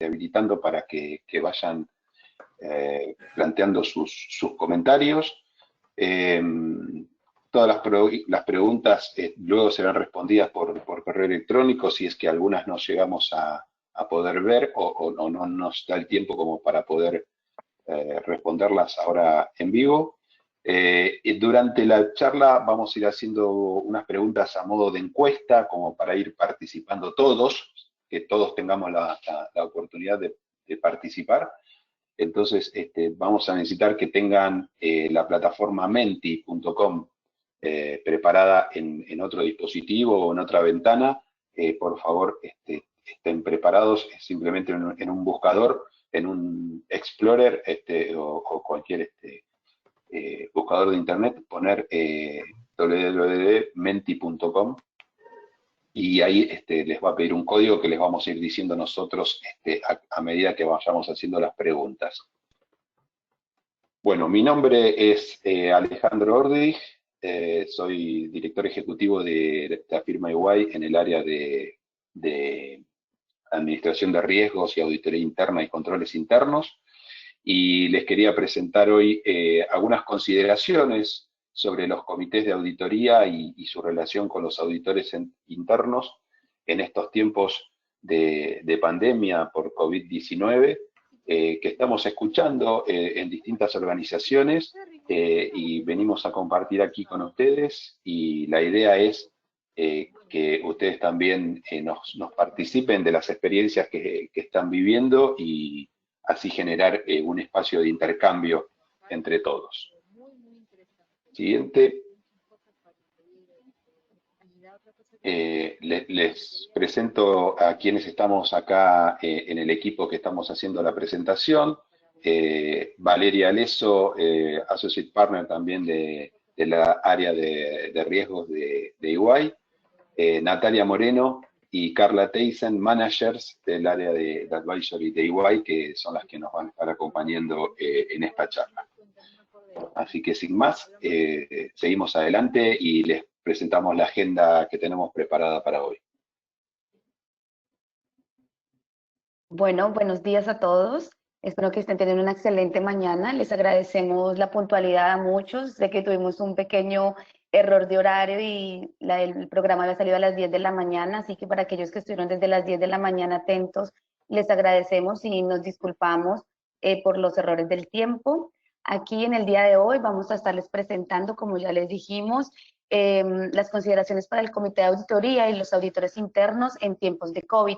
habilitando para que vayan planteando sus comentarios. Todas las preguntas luego serán respondidas por correo electrónico si es que algunas no llegamos a poder ver o no nos da el tiempo como para poder responderlas ahora en vivo. Durante la charla vamos a ir haciendo unas preguntas a modo de encuesta, como para ir participando todos, que todos tengamos la oportunidad de participar. Entonces vamos a necesitar que tengan la plataforma menti.com preparada en otro dispositivo o en otra ventana. Por favor, estén preparados simplemente en un buscador, en un Explorer o cualquier buscador de internet, poner www.menti.com y ahí les va a pedir un código que les vamos a ir diciendo nosotros a medida que vayamos haciendo las preguntas. Bueno, mi nombre es Alejandro Ordig, soy director ejecutivo de la firma EY en el área de administración de riesgos y auditoría interna y controles internos. Y les quería presentar hoy algunas consideraciones sobre los comités de auditoría y su relación con los auditores internos en estos tiempos de pandemia por COVID-19 que estamos escuchando en distintas organizaciones y venimos a compartir aquí con ustedes, y la idea es que ustedes también nos participen de las experiencias que están viviendo y así generar un espacio de intercambio entre todos. Siguiente. Les presento a quienes estamos acá en el equipo que estamos haciendo la presentación. Valeria Leso, Associate Partner también de la área de riesgos de EY. Natalia Moreno y Carla Teisen, managers del área de advisory de EY, que son las que nos van a estar acompañando en esta charla. Así que sin más, seguimos adelante y les presentamos la agenda que tenemos preparada para hoy. Bueno, buenos días a todos. Espero que estén teniendo una excelente mañana. Les agradecemos la puntualidad a muchos. Sé que tuvimos un pequeño error de horario y el programa había salido a las 10 de la mañana, así que para aquellos que estuvieron desde las 10 de la mañana atentos, les agradecemos y nos disculpamos por los errores del tiempo. Aquí en el día de hoy vamos a estarles presentando, como ya les dijimos, las consideraciones para el Comité de Auditoría y los auditores internos en tiempos de COVID.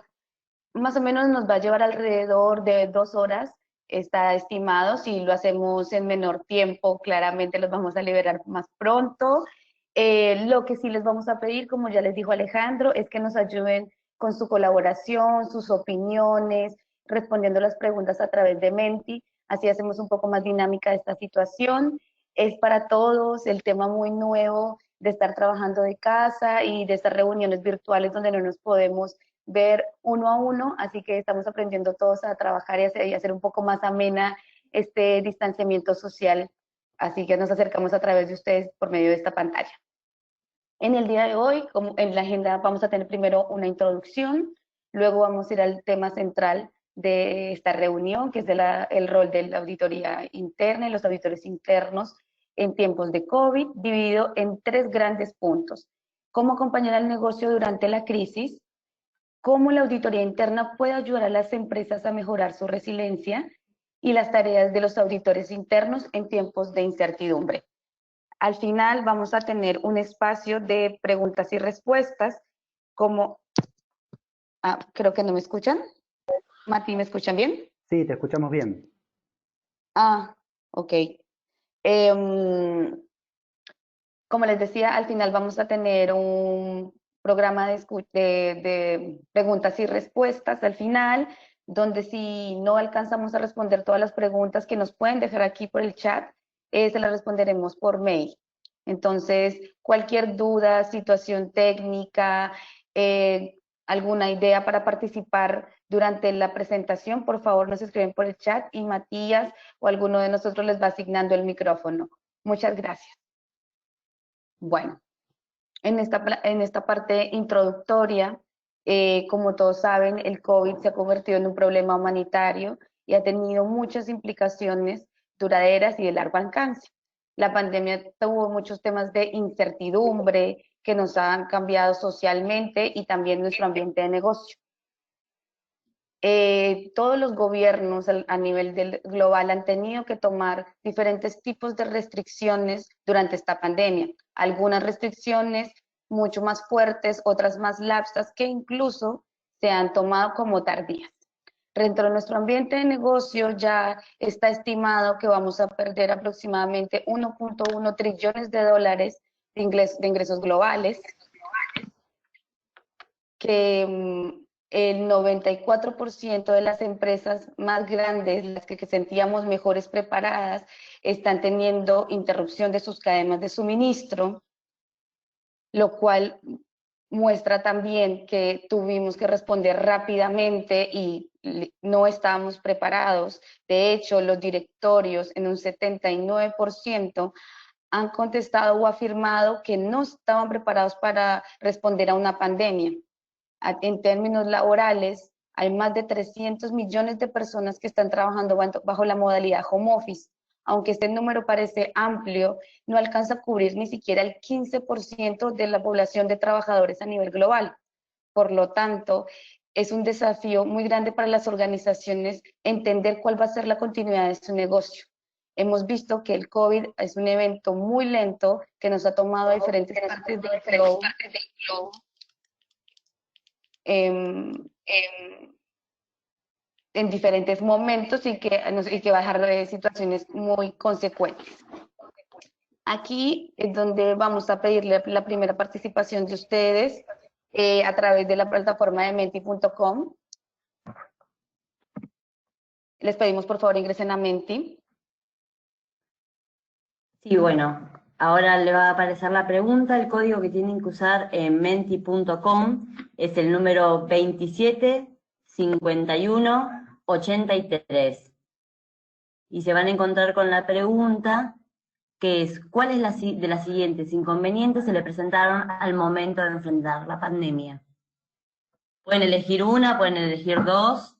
Más o menos nos va a llevar alrededor de 2 horas, está estimado. Si lo hacemos en menor tiempo, claramente los vamos a liberar más pronto. Lo que sí les vamos a pedir, como ya les dijo Alejandro, es que nos ayuden con su colaboración, sus opiniones, respondiendo las preguntas a través de Menti. Así hacemos un poco más dinámica esta situación. Es para todos el tema muy nuevo de estar trabajando de casa y de estas reuniones virtuales donde no nos podemos ver uno a uno, así que estamos aprendiendo todos a trabajar y hacer un poco más amena este distanciamiento social, así que nos acercamos a través de ustedes por medio de esta pantalla. En el día de hoy, como en la agenda, vamos a tener primero una introducción, luego vamos a ir al tema central de esta reunión, que es el rol de la auditoría interna y los auditores internos en tiempos de COVID, dividido en 3 grandes puntos: cómo acompañar al negocio durante la crisis, cómo la auditoría interna puede ayudar a las empresas a mejorar su resiliencia, y las tareas de los auditores internos en tiempos de incertidumbre. Al final vamos a tener un espacio de preguntas y respuestas, como... creo que no me escuchan. Mati, ¿me escuchan bien? Sí, te escuchamos bien. Ok. Como les decía, al final vamos a tener un programa de preguntas y respuestas al final, donde si no alcanzamos a responder todas las preguntas que nos pueden dejar aquí por el chat, se las responderemos por mail. Entonces, cualquier duda, situación técnica, alguna idea para participar durante la presentación, por favor nos escriben por el chat y Matías o alguno de nosotros les va asignando el micrófono. Muchas gracias. Bueno, en esta parte introductoria Como todos saben, el COVID se ha convertido en un problema humanitario y ha tenido muchas implicaciones duraderas y de largo alcance. La pandemia tuvo muchos temas de incertidumbre que nos han cambiado socialmente y también nuestro ambiente de negocio. Todos los gobiernos a nivel global han tenido que tomar diferentes tipos de restricciones durante esta pandemia. Algunas restricciones mucho más fuertes, otras más laxas, que incluso se han tomado como tardías. Dentro de nuestro ambiente de negocio ya está estimado que vamos a perder aproximadamente 1.1 trillones de dólares de ingresos globales, que el 94% de las empresas más grandes, las que sentíamos mejores preparadas, están teniendo interrupción de sus cadenas de suministro, lo cual muestra también que tuvimos que responder rápidamente y no estábamos preparados. De hecho, los directorios en un 79% han contestado o afirmado que no estaban preparados para responder a una pandemia. En términos laborales, hay más de 300 millones de personas que están trabajando bajo la modalidad home office. Aunque este número parece amplio, no alcanza a cubrir ni siquiera el 15% de la población de trabajadores a nivel global. Por lo tanto, es un desafío muy grande para las organizaciones entender cuál va a ser la continuidad de su negocio. Hemos visto que el COVID es un evento muy lento que nos ha tomado a diferentes partes del globo en diferentes momentos y que va a dejar situaciones muy consecuentes. Aquí es donde vamos a pedirle la primera participación de ustedes a través de la plataforma de menti.com. Les pedimos por favor ingresen a Menti. Sí, bueno, ahora le va a aparecer la pregunta. El código que tienen que usar en menti.com es el número 275183. Y se van a encontrar con la pregunta que es: ¿cuál es de las siguientes inconvenientes se le presentaron al momento de enfrentar la pandemia? Pueden elegir una, pueden elegir dos,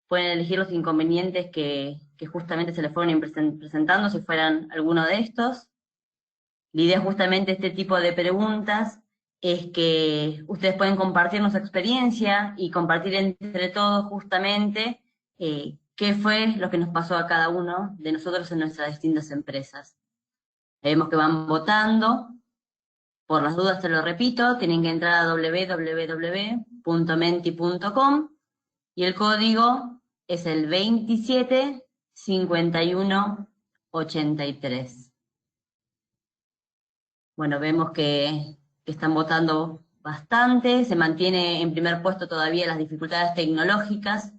pueden elegir los inconvenientes que justamente se les fueron presentando, si fueran alguno de estos. La idea justamente de este tipo de preguntas es que ustedes pueden compartirnos su experiencia y compartir entre todos justamente qué fue lo que nos pasó a cada uno de nosotros en nuestras distintas empresas. Vemos que van votando. Por las dudas te lo repito, tienen que entrar a www.menti.com y el código es el 275183. Bueno, vemos que están votando bastante, se mantiene en primer puesto todavía las dificultades tecnológicas.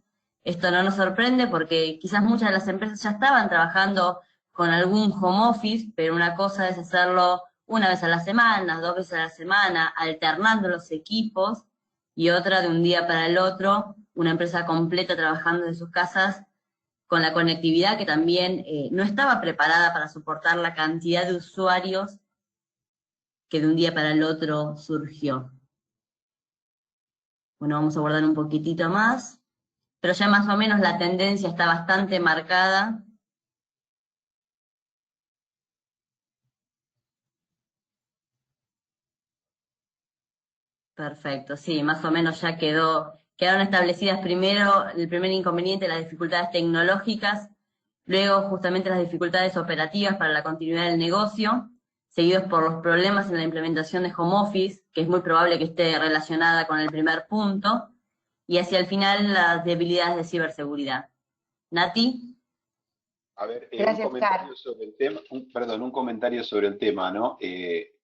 Esto no nos sorprende porque quizás muchas de las empresas ya estaban trabajando con algún home office, pero una cosa es hacerlo una vez a la semana, 2 veces a la semana, alternando los equipos, y otra de un día para el otro, una empresa completa trabajando de sus casas con la conectividad que también no estaba preparada para soportar la cantidad de usuarios que de un día para el otro surgió. Bueno, vamos a guardar un poquitito más, pero ya más o menos la tendencia está bastante marcada. Perfecto, sí, más o menos ya quedaron establecidas primero el primer inconveniente, las dificultades tecnológicas, luego justamente las dificultades operativas para la continuidad del negocio, seguidos por los problemas en la implementación de home office, que es muy probable que esté relacionada con el primer punto, y hacia el final las debilidades de ciberseguridad. Nati. A ver, un Gracias, comentario Cara. sobre el tema, un comentario sobre el tema, ¿no? Que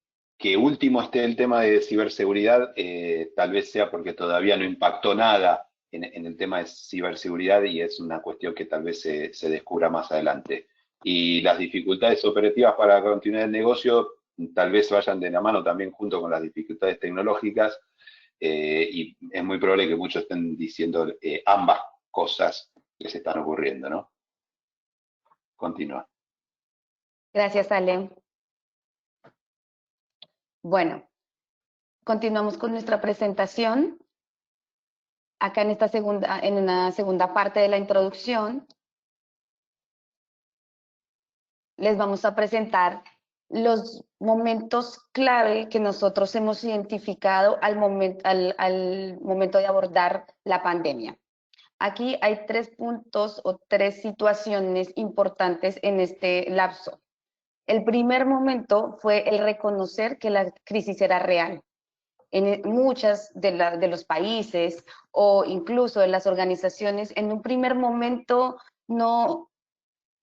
último esté el tema de ciberseguridad, tal vez sea porque todavía no impactó nada en el tema de ciberseguridad y es una cuestión que tal vez se descubra más adelante. Y las dificultades operativas para continuar el negocio tal vez vayan de la mano también junto con las dificultades tecnológicas, y es muy probable que muchos estén diciendo ambas cosas que se están ocurriendo, ¿no? Continúa. Gracias, Ale. Bueno, continuamos con nuestra presentación. acá en una segunda parte de la introducción, les vamos a presentar los momentos clave que nosotros hemos identificado al momento de abordar la pandemia. Aquí hay 3 puntos o 3 situaciones importantes en este lapso. El primer momento fue el reconocer que la crisis era real. En muchas de los países o incluso en las organizaciones, en un primer momento no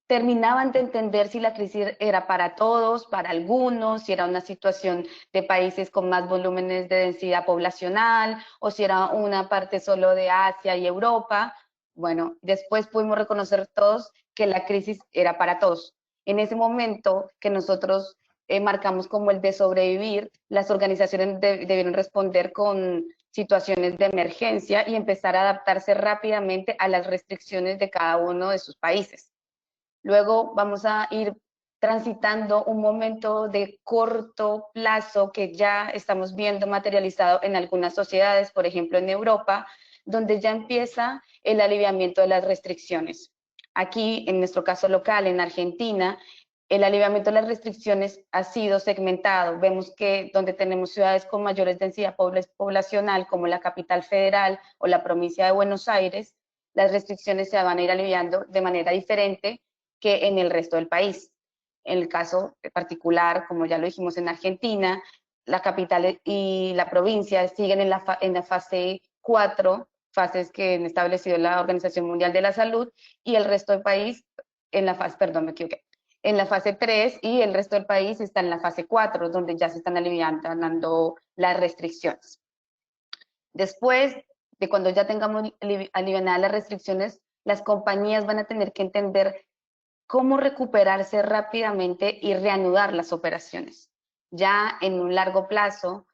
terminaban de entender si la crisis era para todos, para algunos, si era una situación de países con más volúmenes de densidad poblacional o si era una parte solo de Asia y Europa. Bueno, después pudimos reconocer todos que la crisis era para todos. En ese momento que nosotros marcamos como el de sobrevivir, las organizaciones debieron responder con situaciones de emergencia y empezar a adaptarse rápidamente a las restricciones de cada uno de sus países. Luego vamos a ir transitando un momento de corto plazo que ya estamos viendo materializado en algunas sociedades, por ejemplo en Europa, donde ya empieza el aliviamiento de las restricciones. Aquí, en nuestro caso local, en Argentina, el aliviamiento de las restricciones ha sido segmentado. Vemos que donde tenemos ciudades con mayores densidad poblacional, como la capital federal o la provincia de Buenos Aires, las restricciones se van a ir aliviando de manera diferente que en el resto del país. En el caso particular, como ya lo dijimos en Argentina, la capital y la provincia siguen en la fase 4, fases que han establecido la Organización Mundial de la Salud, y el resto del país en la fase, perdón, me equivoqué, en la fase 3, y el resto del país está en la fase 4, donde ya se están aliviando las restricciones. Después de cuando ya tengamos aliviadas las restricciones, las compañías van a tener que entender cómo recuperarse rápidamente y reanudar las operaciones. Ya en un largo plazo,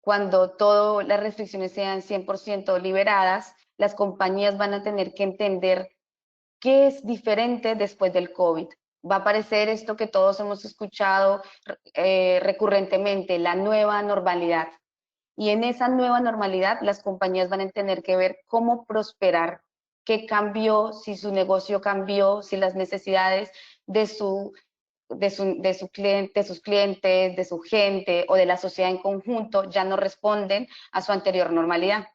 cuando todas las restricciones sean 100% liberadas, las compañías van a tener que entender qué es diferente después del COVID. Va a aparecer esto que todos hemos escuchado recurrentemente, la nueva normalidad. Y en esa nueva normalidad, las compañías van a tener que ver cómo prosperar, qué cambió, si su negocio cambió, si las necesidades de sus clientes, de su gente o de la sociedad en conjunto ya no responden a su anterior normalidad.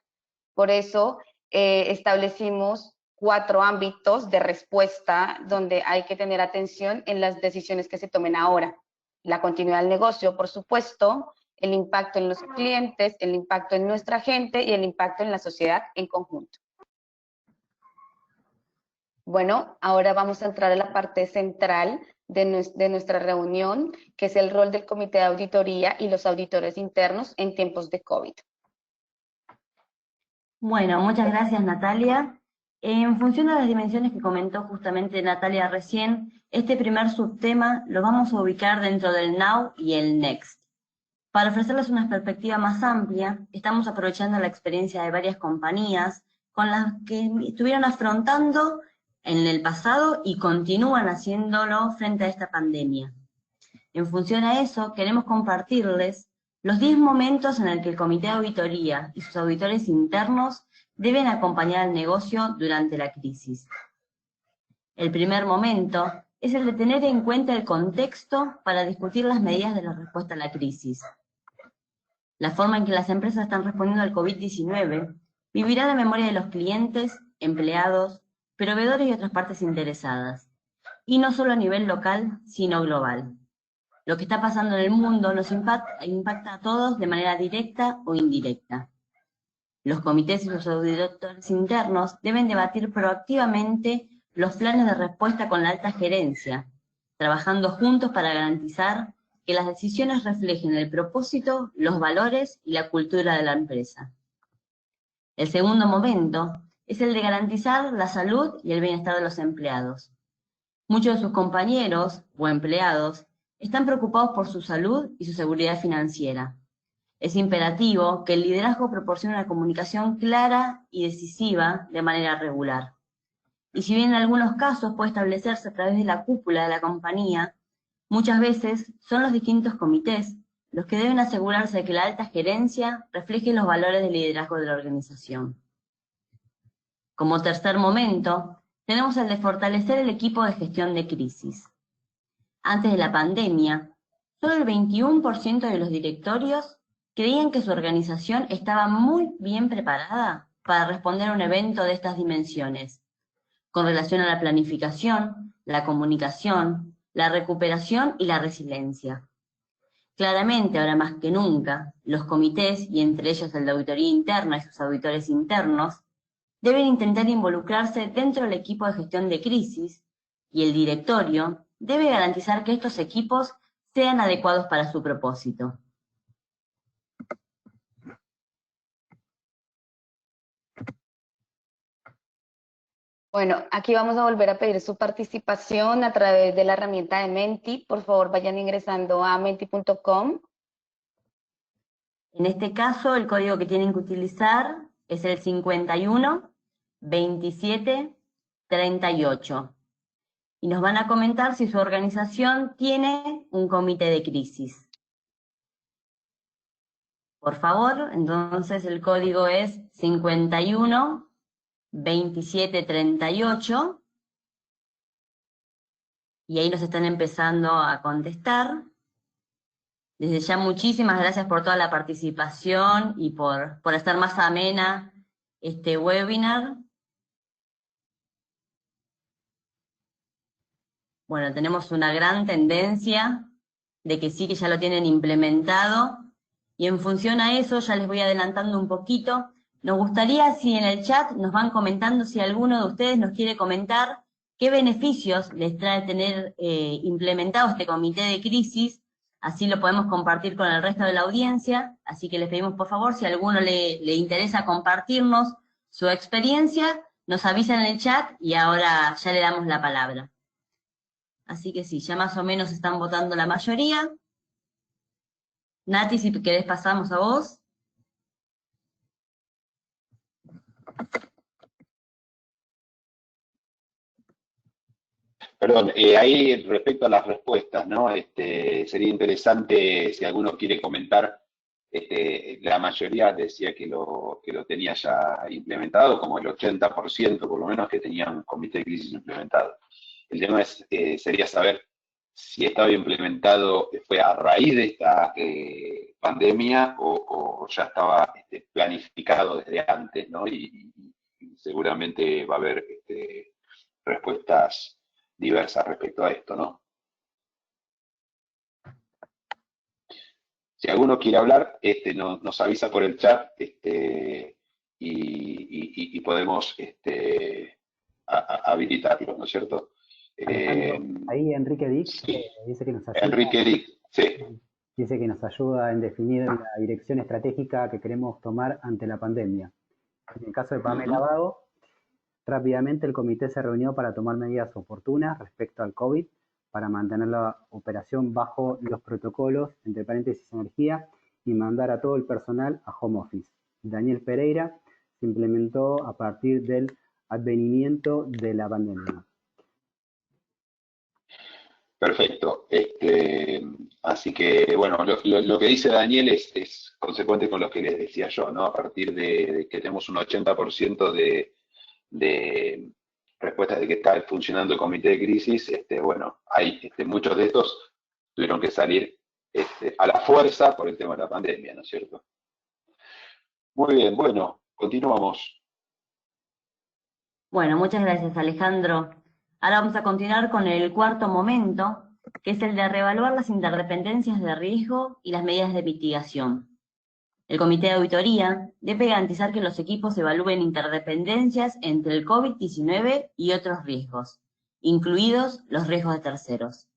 Por eso establecimos 4 ámbitos de respuesta donde hay que tener atención en las decisiones que se tomen ahora. La continuidad del negocio, por supuesto, el impacto en los clientes, el impacto en nuestra gente y el impacto en la sociedad en conjunto. Bueno, ahora vamos a entrar a la parte central de nuestra reunión, que es el rol del Comité de Auditoría y los auditores internos en tiempos de COVID. Bueno, muchas gracias, Natalia. En función de las dimensiones que comentó justamente Natalia recién, este primer subtema lo vamos a ubicar dentro del Now y el Next. Para ofrecerles una perspectiva más amplia, estamos aprovechando la experiencia de varias compañías con las que estuvieron afrontando en el pasado y continúan haciéndolo frente a esta pandemia. En función a eso, queremos compartirles los 10 momentos en el que el Comité de Auditoría y sus auditores internos deben acompañar al negocio durante la crisis. El primer momento es el de tener en cuenta el contexto para discutir las medidas de la respuesta a la crisis. La forma en que las empresas están respondiendo al COVID-19 vivirá la memoria de los clientes, empleados, proveedores y otras partes interesadas, y no solo a nivel local, sino global. Lo que está pasando en el mundo nos impacta a todos de manera directa o indirecta. Los comités y los auditores internos deben debatir proactivamente los planes de respuesta con la alta gerencia, trabajando juntos para garantizar que las decisiones reflejen el propósito, los valores y la cultura de la empresa. El segundo momento es el de garantizar la salud y el bienestar de los empleados. Muchos de sus compañeros o empleados están preocupados por su salud y su seguridad financiera. Es imperativo que el liderazgo proporcione una comunicación clara y decisiva de manera regular. Y si bien en algunos casos puede establecerse a través de la cúpula de la compañía, muchas veces son los distintos comités los que deben asegurarse de que la alta gerencia refleje los valores de liderazgo de la organización. Como tercer momento, tenemos el de fortalecer el equipo de gestión de crisis. Antes de la pandemia, solo el 21% de los directorios creían que su organización estaba muy bien preparada para responder a un evento de estas dimensiones, con relación a la planificación, la comunicación, la recuperación y la resiliencia. Claramente, ahora más que nunca, los comités, y entre ellos el de auditoría interna y sus auditores internos, deben intentar involucrarse dentro del equipo de gestión de crisis, y el directorio debe garantizar que estos equipos sean adecuados para su propósito. Bueno, aquí vamos a volver a pedir su participación a través de la herramienta de Menti. Por favor, vayan ingresando a menti.com. En este caso, el código que tienen que utilizar es el 51 27 38. Y nos van a comentar si su organización tiene un comité de crisis. Por favor, entonces el código es 51 27 38. Y ahí nos están empezando a contestar. Desde ya muchísimas gracias por toda la participación y por hacer más amena este webinar. Bueno, tenemos una gran tendencia de que sí, que ya lo tienen implementado, y en función a eso, ya les voy adelantando un poquito, nos gustaría si en el chat nos van comentando si alguno de ustedes nos quiere comentar qué beneficios les trae tener implementado este comité de crisis, así lo podemos compartir con el resto de la audiencia, así que les pedimos por favor, si a alguno le interesa compartirnos su experiencia, nos avisan en el chat y ahora ya le damos la palabra. Así que sí, ya más o menos están votando la mayoría. Nati, si querés pasamos a vos. Perdón, ahí respecto a las respuestas, ¿no? Sería interesante si alguno quiere comentar. La mayoría decía que lo tenía ya implementado, como el 80% por lo menos que tenían un comité de crisis implementado. El tema sería saber si estaba implementado, fue a raíz de esta pandemia o ya estaba planificado desde antes, ¿no? Y seguramente va a haber respuestas diversas respecto a esto, ¿no? Si alguno quiere hablar, nos avisa por el chat y podemos habilitarlo, ¿no es cierto? Ahí Enrique Dick Sí. dice que nos ayuda. Enrique Dick, sí. Dice que nos ayuda en definir la dirección estratégica que queremos tomar ante la pandemia. En el caso de Pamela Vago, rápidamente el comité se reunió para tomar medidas oportunas respecto al COVID, para mantener la operación bajo los protocolos, entre paréntesis energía, y mandar a todo el personal a home office. Daniel Pereira se implementó a partir del advenimiento de la pandemia. Perfecto. Así que, bueno, lo que dice Daniel es consecuente con lo que les decía yo, ¿no? A partir de que tenemos un 80% de respuestas de que está funcionando el comité de crisis, bueno, hay muchos de estos tuvieron que salir a la fuerza por el tema de la pandemia, ¿no es cierto? Muy bien, bueno, continuamos. Bueno, muchas gracias, Alejandro. Ahora vamos a continuar con el cuarto momento, que es el de reevaluar las interdependencias de riesgo y las medidas de mitigación. El comité de auditoría debe garantizar que los equipos evalúen interdependencias entre el COVID-19 y otros riesgos, incluidos los riesgos de terceros.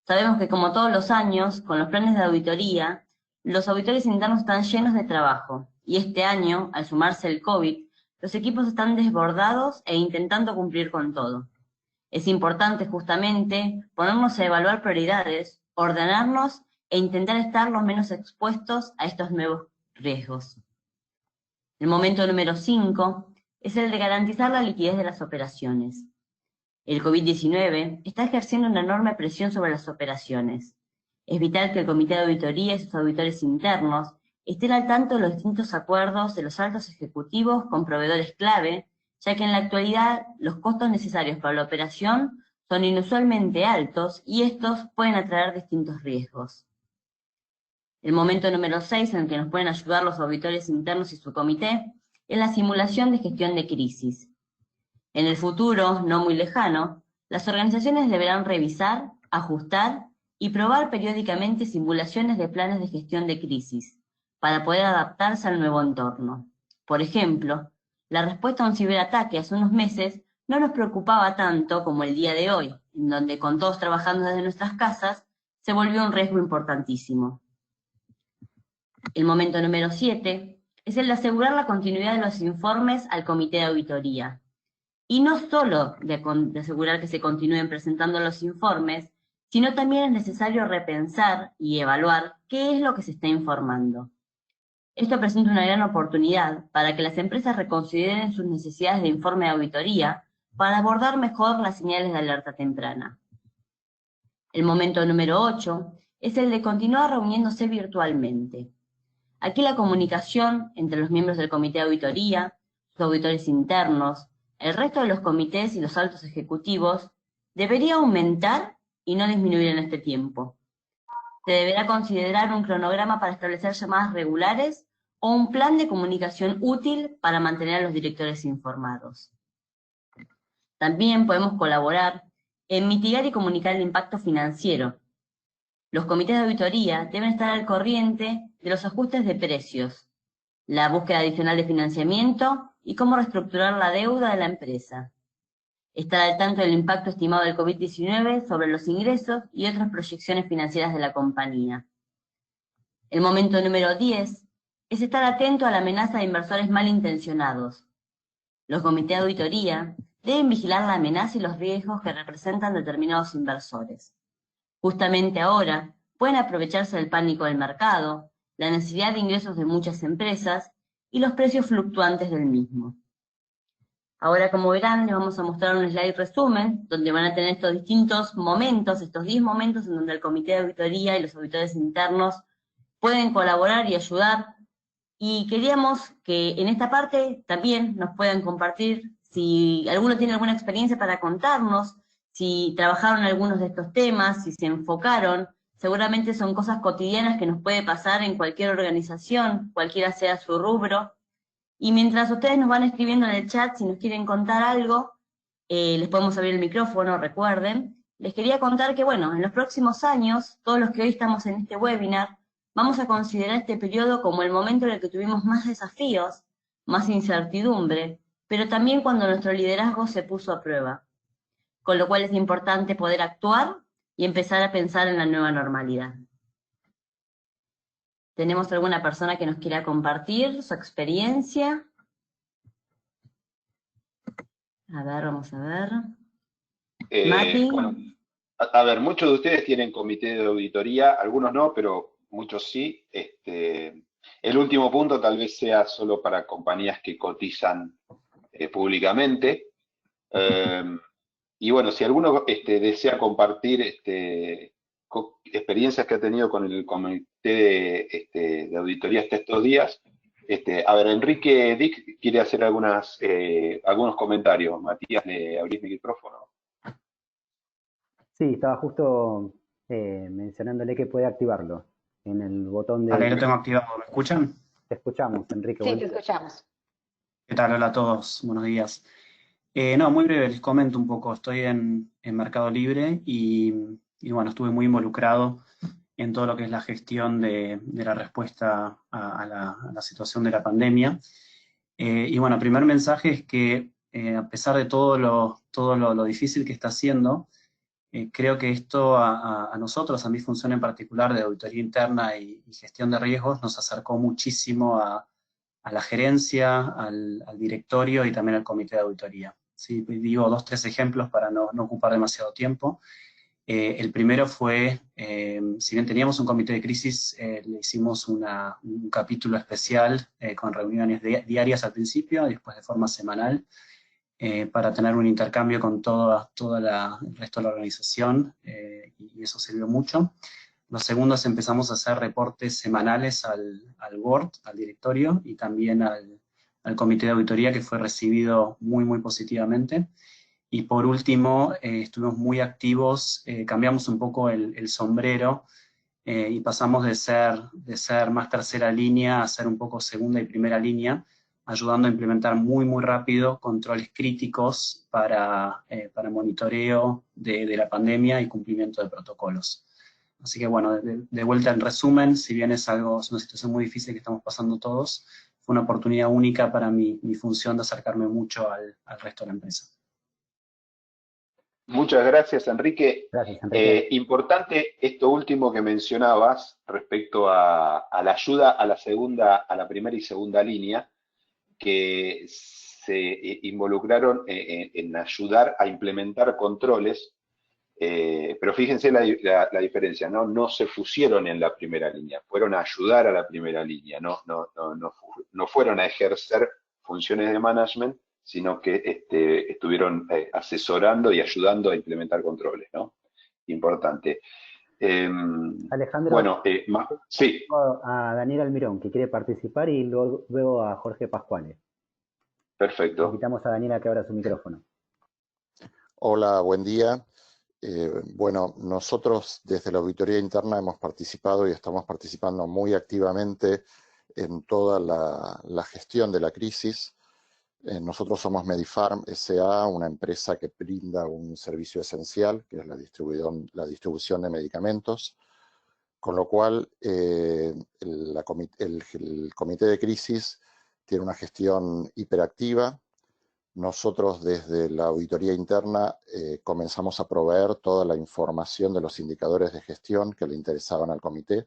Sabemos que, como todos los años, con los planes de auditoría, los auditores internos están llenos de trabajo, y este año, al sumarse el COVID, los equipos están desbordados e intentando cumplir con todo. Es importante justamente ponernos a evaluar prioridades, ordenarnos e intentar estar lo menos expuestos a estos nuevos riesgos. El momento número 5 es el de garantizar la liquidez de las operaciones. El COVID-19 está ejerciendo una enorme presión sobre las operaciones. Es vital que el comité de auditoría y sus auditores internos estén al tanto de los distintos acuerdos de los altos ejecutivos con proveedores clave ya que en la actualidad los costos necesarios para la operación son inusualmente altos y estos pueden atraer distintos riesgos. El momento número 6 en el que nos pueden ayudar los auditores internos y su comité es la simulación de gestión de crisis. En el futuro, no muy lejano, las organizaciones deberán revisar, ajustar y probar periódicamente simulaciones de planes de gestión de crisis para poder adaptarse al nuevo entorno. Por ejemplo, la respuesta a un ciberataque hace unos meses no nos preocupaba tanto como el día de hoy, en donde con todos trabajando desde nuestras casas, se volvió un riesgo importantísimo. El momento número 7 es el de asegurar la continuidad de los informes al comité de auditoría. Y no solo de asegurar que se continúen presentando los informes, sino también es necesario repensar y evaluar qué es lo que se está informando. Esto presenta una gran oportunidad para que las empresas reconsideren sus necesidades de informe de auditoría para abordar mejor las señales de alerta temprana. El momento número 8 es el de continuar reuniéndose virtualmente. Aquí la comunicación entre los miembros del comité de auditoría, sus auditores internos, el resto de los comités y los altos ejecutivos debería aumentar y no disminuir en este tiempo. Se deberá considerar un cronograma para establecer llamadas regulares o un plan de comunicación útil para mantener a los directores informados. También podemos colaborar en mitigar y comunicar el impacto financiero. Los comités de auditoría deben estar al corriente de los ajustes de precios, la búsqueda adicional de financiamiento y cómo reestructurar la deuda de la empresa. Estar al tanto del impacto estimado del COVID-19 sobre los ingresos y otras proyecciones financieras de la compañía. El momento número 10 es estar atento a la amenaza de inversores malintencionados. Los comités de auditoría deben vigilar la amenaza y los riesgos que representan determinados inversores. Justamente ahora pueden aprovecharse del pánico del mercado, la necesidad de ingresos de muchas empresas y los precios fluctuantes del mismo. Ahora, como verán, les vamos a mostrar un slide resumen, donde van a tener estos distintos momentos, estos 10 momentos en donde el comité de auditoría y los auditores internos pueden colaborar y ayudar. Y queríamos que en esta parte también nos puedan compartir si alguno tiene alguna experiencia para contarnos, si trabajaron algunos de estos temas, si se enfocaron. Seguramente son cosas cotidianas que nos puede pasar en cualquier organización, cualquiera sea su rubro. Y mientras ustedes nos van escribiendo en el chat, si nos quieren contar algo, les podemos abrir el micrófono, recuerden. Les quería contar que, bueno, en los próximos años, todos los que hoy estamos en este webinar, vamos a considerar este periodo como el momento en el que tuvimos más desafíos, más incertidumbre, pero también cuando nuestro liderazgo se puso a prueba. Con lo cual es importante poder actuar y empezar a pensar en la nueva normalidad. ¿Tenemos alguna persona que nos quiera compartir su experiencia? A ver, vamos a ver. Mati. Bueno, a ver, muchos de ustedes tienen comité de auditoría, algunos no, pero muchos sí. El último punto tal vez sea solo para compañías que cotizan públicamente. Y bueno, si alguno desea compartir experiencias que ha tenido con el comité de auditoría hasta estos días, a ver, Enrique Dick quiere hacer algunos comentarios. Matías, ¿le abrís mi micrófono? Sí, estaba justo mencionándole que puede activarlo en el botón de... Vale, lo tengo activado. ¿Me escuchan? Te escuchamos, Enrique. Sí, te escuchamos. ¿Qué tal? Hola a todos. Buenos días. No, muy breve, les comento un poco. Estoy en Mercado Libre y bueno, estuve muy involucrado en todo lo que es la gestión de la respuesta a la situación de la pandemia. Y bueno, el primer mensaje es que a pesar de todo lo difícil que está siendo, creo que esto a nosotros, a mi función en particular de auditoría interna y gestión de riesgos, nos acercó muchísimo a la gerencia, al directorio y también al comité de auditoría. ¿Sí? Digo 2 o 3 ejemplos para no ocupar demasiado tiempo. El primero fue, si bien teníamos un comité de crisis, le hicimos un capítulo especial con reuniones diarias al principio y después de forma semanal, para tener un intercambio con todo el resto de la organización, y eso sirvió mucho. Los segundos empezamos a hacer reportes semanales al board, al directorio, y también al al comité de auditoría, que fue recibido muy, muy positivamente. Y por último, estuvimos muy activos, cambiamos un poco el sombrero y pasamos de ser más tercera línea a ser un poco segunda y primera línea, ayudando a implementar muy, muy rápido controles críticos para monitoreo de la pandemia y cumplimiento de protocolos. Así que bueno, de vuelta en resumen, si bien es una situación muy difícil que estamos pasando todos, fue una oportunidad única para mi función de acercarme mucho al resto de la empresa. Muchas gracias, Enrique. Gracias, Enrique. Importante esto último que mencionabas respecto a la ayuda a la primera y segunda línea, que se involucraron en ayudar a implementar controles, pero fíjense la diferencia, ¿no? No se pusieron en la primera línea, fueron a ayudar a la primera línea, no fueron a ejercer funciones de management, sino que estuvieron asesorando y ayudando a implementar controles, ¿no? Importante. Alejandro, Bueno, sí. a Daniel Almirón, que quiere participar, y luego a Jorge Pascuale. Perfecto. Invitamos a Daniel a que abra su micrófono. Hola, buen día. Bueno, nosotros desde la auditoría interna hemos participado y estamos participando muy activamente en toda la gestión de la crisis. Nosotros somos Medifarm S.A., una empresa que brinda un servicio esencial, que es la distribución de medicamentos, con lo cual el comité de crisis tiene una gestión hiperactiva. Nosotros desde la auditoría interna comenzamos a proveer toda la información de los indicadores de gestión que le interesaban al comité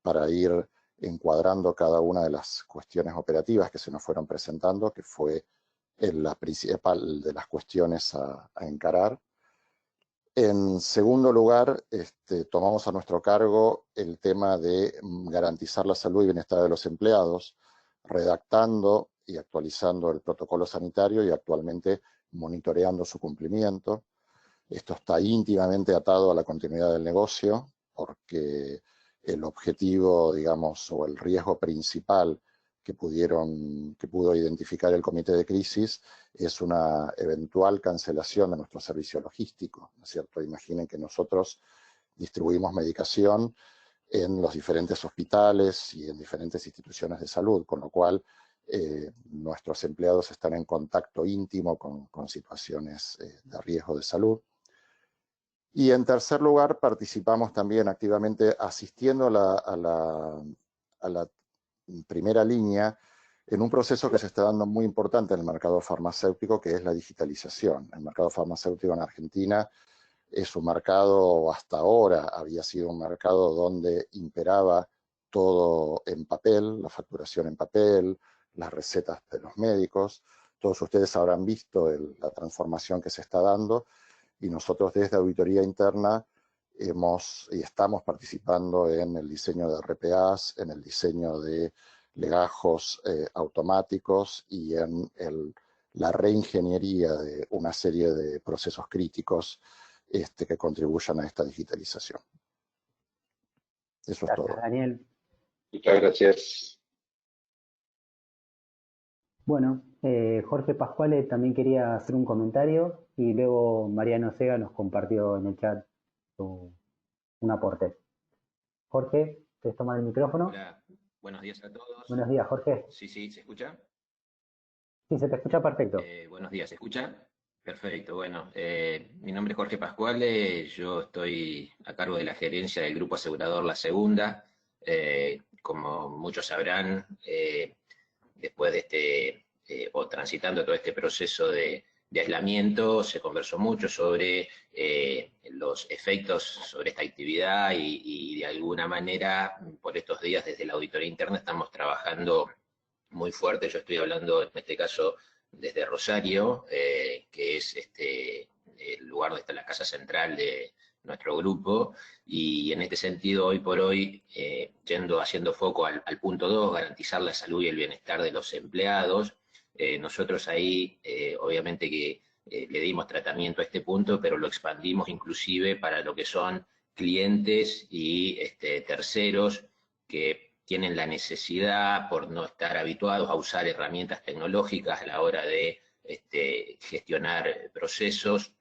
para ir encuadrando cada una de las cuestiones operativas que se nos fueron presentando, que fue la principal de las cuestiones a encarar. En segundo lugar, tomamos a nuestro cargo el tema de garantizar la salud y bienestar de los empleados, redactando y actualizando el protocolo sanitario y actualmente monitoreando su cumplimiento. Esto está íntimamente atado a la continuidad del negocio, porque el objetivo, digamos, o el riesgo principal que pudo identificar el comité de crisis es una eventual cancelación de nuestro servicio logístico, ¿no es cierto? Imaginen que nosotros distribuimos medicación en los diferentes hospitales y en diferentes instituciones de salud, con lo cual nuestros empleados están en contacto íntimo con situaciones de riesgo de salud. Y en tercer lugar, participamos también activamente asistiendo a la primera línea en un proceso que se está dando muy importante en el mercado farmacéutico, que es la digitalización. El mercado farmacéutico en Argentina es un mercado, hasta ahora había sido un mercado donde imperaba todo en papel, la facturación en papel, las recetas de los médicos. Todos ustedes habrán visto la transformación que se está dando, y nosotros desde Auditoría Interna estamos participando en el diseño de RPAs, en el diseño de legajos automáticos y en la reingeniería de una serie de procesos críticos que contribuyan a esta digitalización. Eso es todo. Daniel. Muchas gracias. Bueno, Jorge Pascuale también quería hacer un comentario, y luego Mariano Sega nos compartió en el chat un aporte. Jorge, ¿puedes tomar el micrófono? Hola, buenos días a todos. Buenos días, Jorge. Sí, ¿se escucha? Sí, se te escucha perfecto. Buenos días, ¿se escucha? Perfecto, bueno, mi nombre es Jorge Pascuale, yo estoy a cargo de la gerencia del Grupo Asegurador La Segunda. Como muchos sabrán, después de o transitando todo este proceso de aislamiento, se conversó mucho sobre los efectos sobre esta actividad y de alguna manera, por estos días desde la auditoría interna estamos trabajando muy fuerte. Yo estoy hablando en este caso desde Rosario, que es el lugar donde está la casa central de nuestro grupo, y en este sentido, hoy por hoy, haciendo foco al punto 2, garantizar la salud y el bienestar de los empleados. Nosotros ahí, obviamente que le dimos tratamiento a este punto, pero lo expandimos inclusive para lo que son clientes y terceros que tienen la necesidad, por no estar habituados a usar herramientas tecnológicas a la hora de gestionar procesos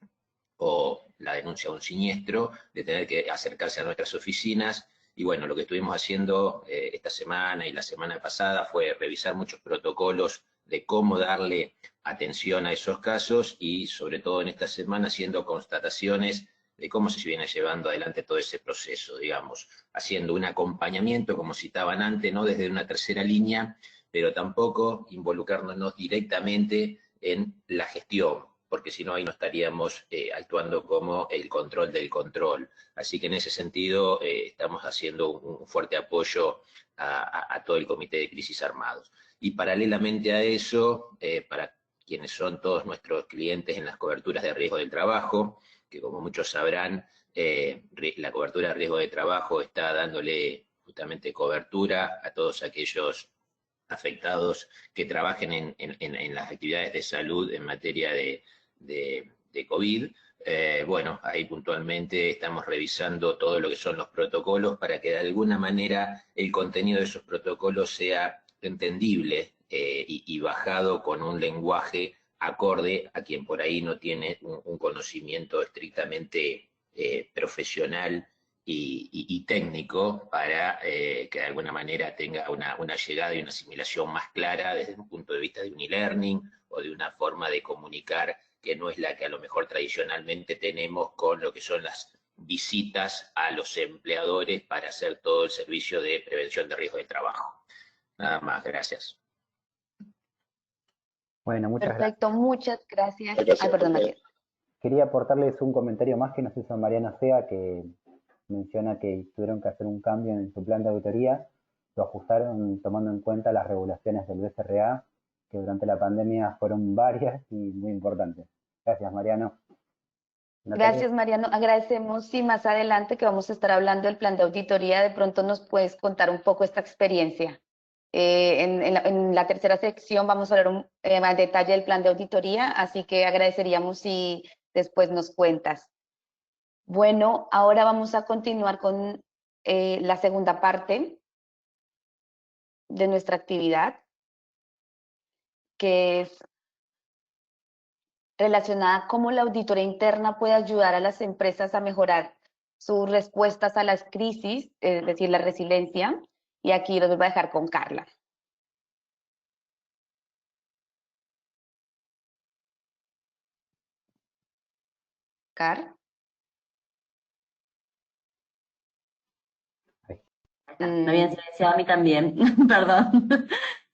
o la denuncia de un siniestro, de tener que acercarse a nuestras oficinas. Y bueno, lo que estuvimos haciendo esta semana y la semana pasada fue revisar muchos protocolos de cómo darle atención a esos casos y sobre todo en esta semana haciendo constataciones de cómo se viene llevando adelante todo ese proceso, digamos, haciendo un acompañamiento, como citaban antes, no desde una tercera línea, pero tampoco involucrándonos directamente en la gestión, porque si no ahí no estaríamos actuando como el control del control. Así que en ese sentido estamos haciendo un fuerte apoyo a todo el Comité de Crisis Armados. Y paralelamente a eso, para quienes son todos nuestros clientes en las coberturas de riesgo del trabajo, que como muchos sabrán, la cobertura de riesgo de trabajo está dándole justamente cobertura a todos aquellos afectados que trabajen en las actividades de salud en materia de COVID. Bueno, ahí puntualmente estamos revisando todo lo que son los protocolos para que de alguna manera el contenido de esos protocolos sea entendible y bajado con un lenguaje acorde a quien por ahí no tiene un conocimiento estrictamente profesional y técnico para que de alguna manera tenga una llegada y una asimilación más clara desde un punto de vista de un e-learning o de una forma de comunicar que no es la que a lo mejor tradicionalmente tenemos con lo que son las visitas a los empleadores para hacer todo el servicio de prevención de riesgo de trabajo. Nada más, gracias. Bueno, muchas Perfecto, muchas gracias. Gracias, Ay, perdón, Matías. Quería aportarles un comentario más que nos hizo Mariana Sea, que menciona que tuvieron que hacer un cambio en su plan de auditoría, lo ajustaron tomando en cuenta las regulaciones del BCRA, que durante la pandemia fueron varias y muy importantes. Gracias, Mariano. Natalia. Gracias, Mariano. Agradecemos, sí, más adelante que vamos a estar hablando del plan de auditoría, de pronto nos puedes contar un poco esta experiencia. En la tercera sección vamos a hablar más detalle del plan de auditoría, así que agradeceríamos si después nos cuentas. Bueno, ahora vamos a continuar con la segunda parte de nuestra actividad, que es relacionada a cómo la auditoría interna puede ayudar a las empresas a mejorar sus respuestas a las crisis, es decir, la resiliencia. Y aquí los voy a dejar con Carla. Car. Me habían silenciado a mí también, perdón.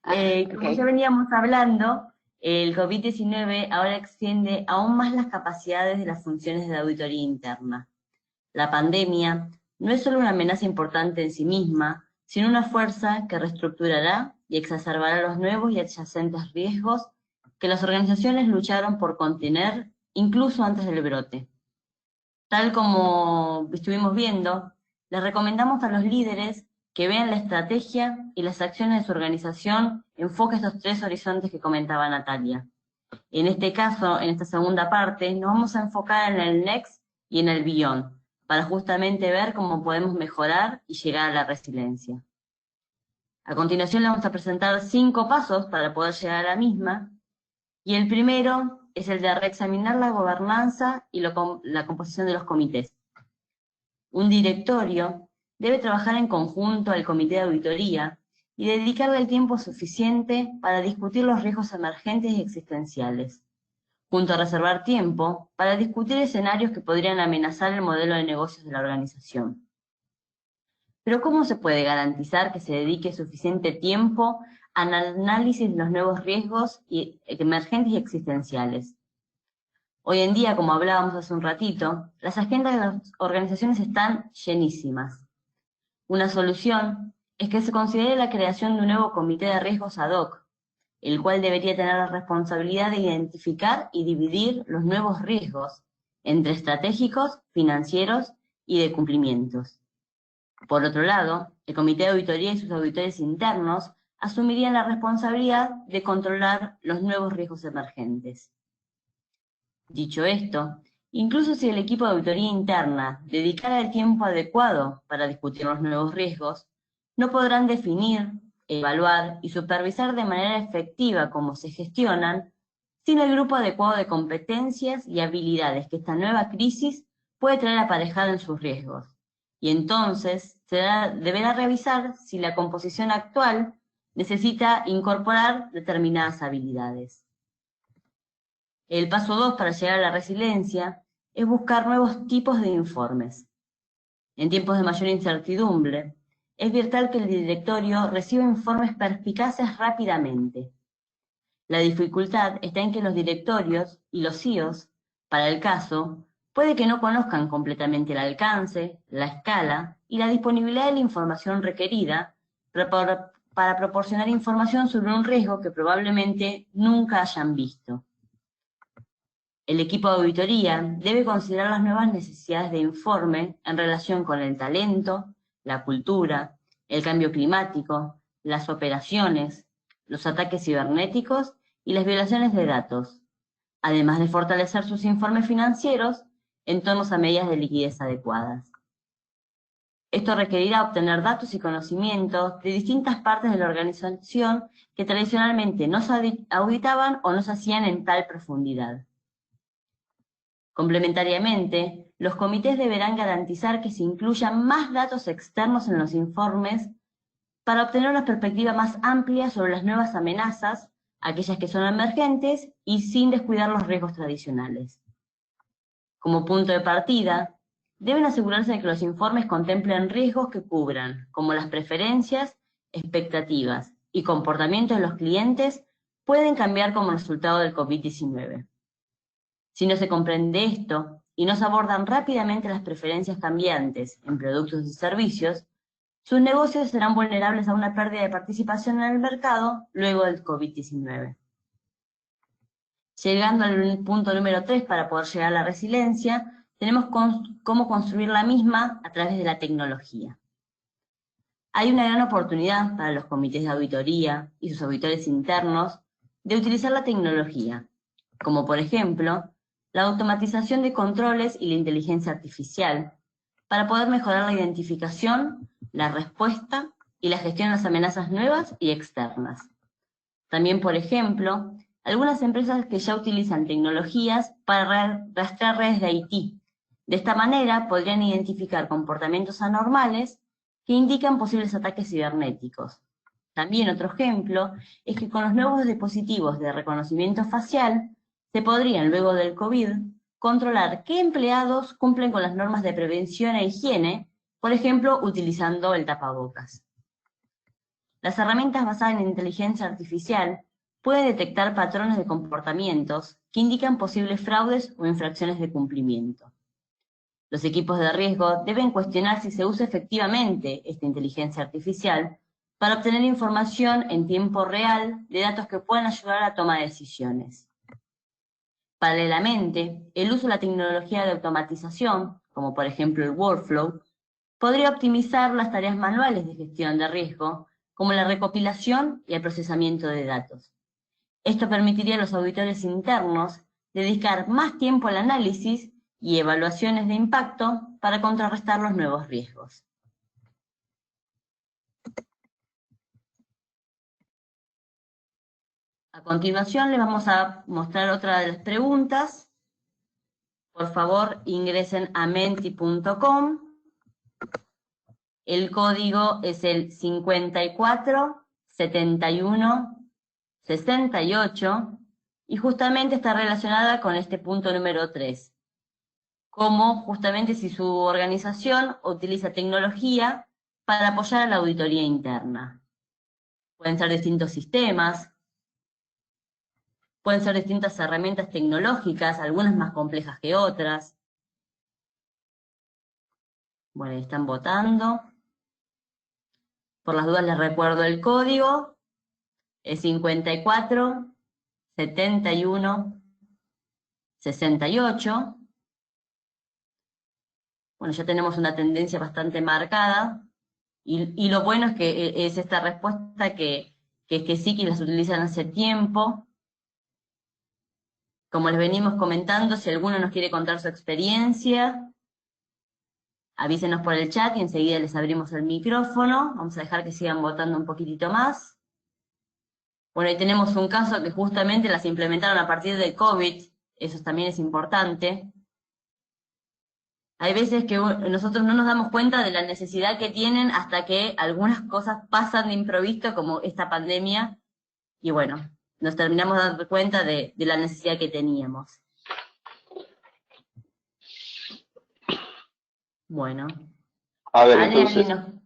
Como ya veníamos hablando, el COVID-19 ahora extiende aún más las capacidades de las funciones de auditoría interna. La pandemia no es solo una amenaza importante en sí misma, sino una fuerza que reestructurará y exacerbará los nuevos y adyacentes riesgos que las organizaciones lucharon por contener incluso antes del brote. Tal como estuvimos viendo, les recomendamos a los líderes que vean la estrategia y las acciones de su organización enfoque estos tres horizontes que comentaba Natalia. En este caso, en esta segunda parte, nos vamos a enfocar en el next y en el beyond, para justamente ver cómo podemos mejorar y llegar a la resiliencia. A continuación le vamos a presentar 5 pasos para poder llegar a la misma, y el primero es el de reexaminar la gobernanza y la composición de los comités. Un directorio debe trabajar en conjunto al comité de auditoría y dedicarle el tiempo suficiente para discutir los riesgos emergentes y existenciales, junto a reservar tiempo para discutir escenarios que podrían amenazar el modelo de negocios de la organización. Pero ¿cómo se puede garantizar que se dedique suficiente tiempo al análisis de los nuevos riesgos emergentes y existenciales? Hoy en día, como hablábamos hace un ratito, las agendas de las organizaciones están llenísimas. Una solución es que se considere la creación de un nuevo comité de riesgos ad hoc, el cual debería tener la responsabilidad de identificar y dividir los nuevos riesgos entre estratégicos, financieros y de cumplimientos. Por otro lado, el comité de auditoría y sus auditores internos asumirían la responsabilidad de controlar los nuevos riesgos emergentes. Dicho esto, incluso si el equipo de auditoría interna dedicara el tiempo adecuado para discutir los nuevos riesgos, no podrán definir, evaluar y supervisar de manera efectiva cómo se gestionan sin el grupo adecuado de competencias y habilidades que esta nueva crisis puede traer aparejada en sus riesgos. Y entonces deberá revisar si la composición actual necesita incorporar determinadas habilidades. El paso 2 para llegar a la resiliencia es buscar nuevos tipos de informes. En tiempos de mayor incertidumbre, es vital que el directorio reciba informes perspicaces rápidamente. La dificultad está en que los directorios y los CEOs, para el caso, puede que no conozcan completamente el alcance, la escala y la disponibilidad de la información requerida para proporcionar información sobre un riesgo que probablemente nunca hayan visto. El equipo de auditoría debe considerar las nuevas necesidades de informe en relación con el talento, la cultura, el cambio climático, las operaciones, los ataques cibernéticos y las violaciones de datos, además de fortalecer sus informes financieros en torno a medidas de liquidez adecuadas. Esto requerirá obtener datos y conocimientos de distintas partes de la organización que tradicionalmente no se auditaban o no se hacían en tal profundidad. Complementariamente, los comités deberán garantizar que se incluyan más datos externos en los informes para obtener una perspectiva más amplia sobre las nuevas amenazas, aquellas que son emergentes y sin descuidar los riesgos tradicionales. Como punto de partida, deben asegurarse de que los informes contemplen riesgos que cubran, como las preferencias, expectativas y comportamientos de los clientes pueden cambiar como resultado del COVID-19. Si no se comprende esto y no se abordan rápidamente las preferencias cambiantes en productos y servicios, sus negocios serán vulnerables a una pérdida de participación en el mercado luego del COVID-19. Llegando al punto número 3 para poder llegar a la resiliencia, tenemos cómo construir la misma a través de la tecnología. Hay una gran oportunidad para los comités de auditoría y sus auditores internos de utilizar la tecnología, como por ejemplo, la automatización de controles y la inteligencia artificial, para poder mejorar la identificación, la respuesta y la gestión de las amenazas nuevas y externas. También, por ejemplo, algunas empresas que ya utilizan tecnologías para rastrear redes de IT. De esta manera podrían identificar comportamientos anormales que indican posibles ataques cibernéticos. También otro ejemplo es que con los nuevos dispositivos de reconocimiento facial se podrían, luego del COVID, controlar qué empleados cumplen con las normas de prevención e higiene, por ejemplo, utilizando el tapabocas. Las herramientas basadas en inteligencia artificial pueden detectar patrones de comportamientos que indican posibles fraudes o infracciones de cumplimiento. Los equipos de riesgo deben cuestionar si se usa efectivamente esta inteligencia artificial para obtener información en tiempo real de datos que puedan ayudar a la toma de decisiones. Paralelamente, el uso de la tecnología de automatización, como por ejemplo el workflow, podría optimizar las tareas manuales de gestión de riesgo, como la recopilación y el procesamiento de datos. Esto permitiría a los auditores internos dedicar más tiempo al análisis y evaluaciones de impacto para contrarrestar los nuevos riesgos. A continuación les vamos a mostrar otra de las preguntas. Por favor, ingresen a menti.com. El código es el 547168 y justamente está relacionada con este punto número 3. Cómo justamente si su organización utiliza tecnología para apoyar a la auditoría interna. Pueden ser distintos sistemas, pueden ser distintas herramientas tecnológicas, algunas más complejas que otras. Bueno, están votando. Por las dudas les recuerdo el código. Es 547168. Bueno, ya tenemos una tendencia bastante marcada. Y lo bueno es que es esta respuesta que sí, que las utilizan hace tiempo. Como les venimos comentando, si alguno nos quiere contar su experiencia, Avísenos por el chat y enseguida les abrimos el micrófono. Vamos a dejar que sigan votando un poquitito más. Bueno, ahí tenemos un caso que justamente las implementaron a partir del COVID. Eso también es importante. Hay veces que nosotros no nos damos cuenta de la necesidad que tienen hasta que algunas cosas pasan de improviso, como esta pandemia, y bueno, nos terminamos dando cuenta de la necesidad que teníamos. Bueno. A ver, Ale, entonces, no.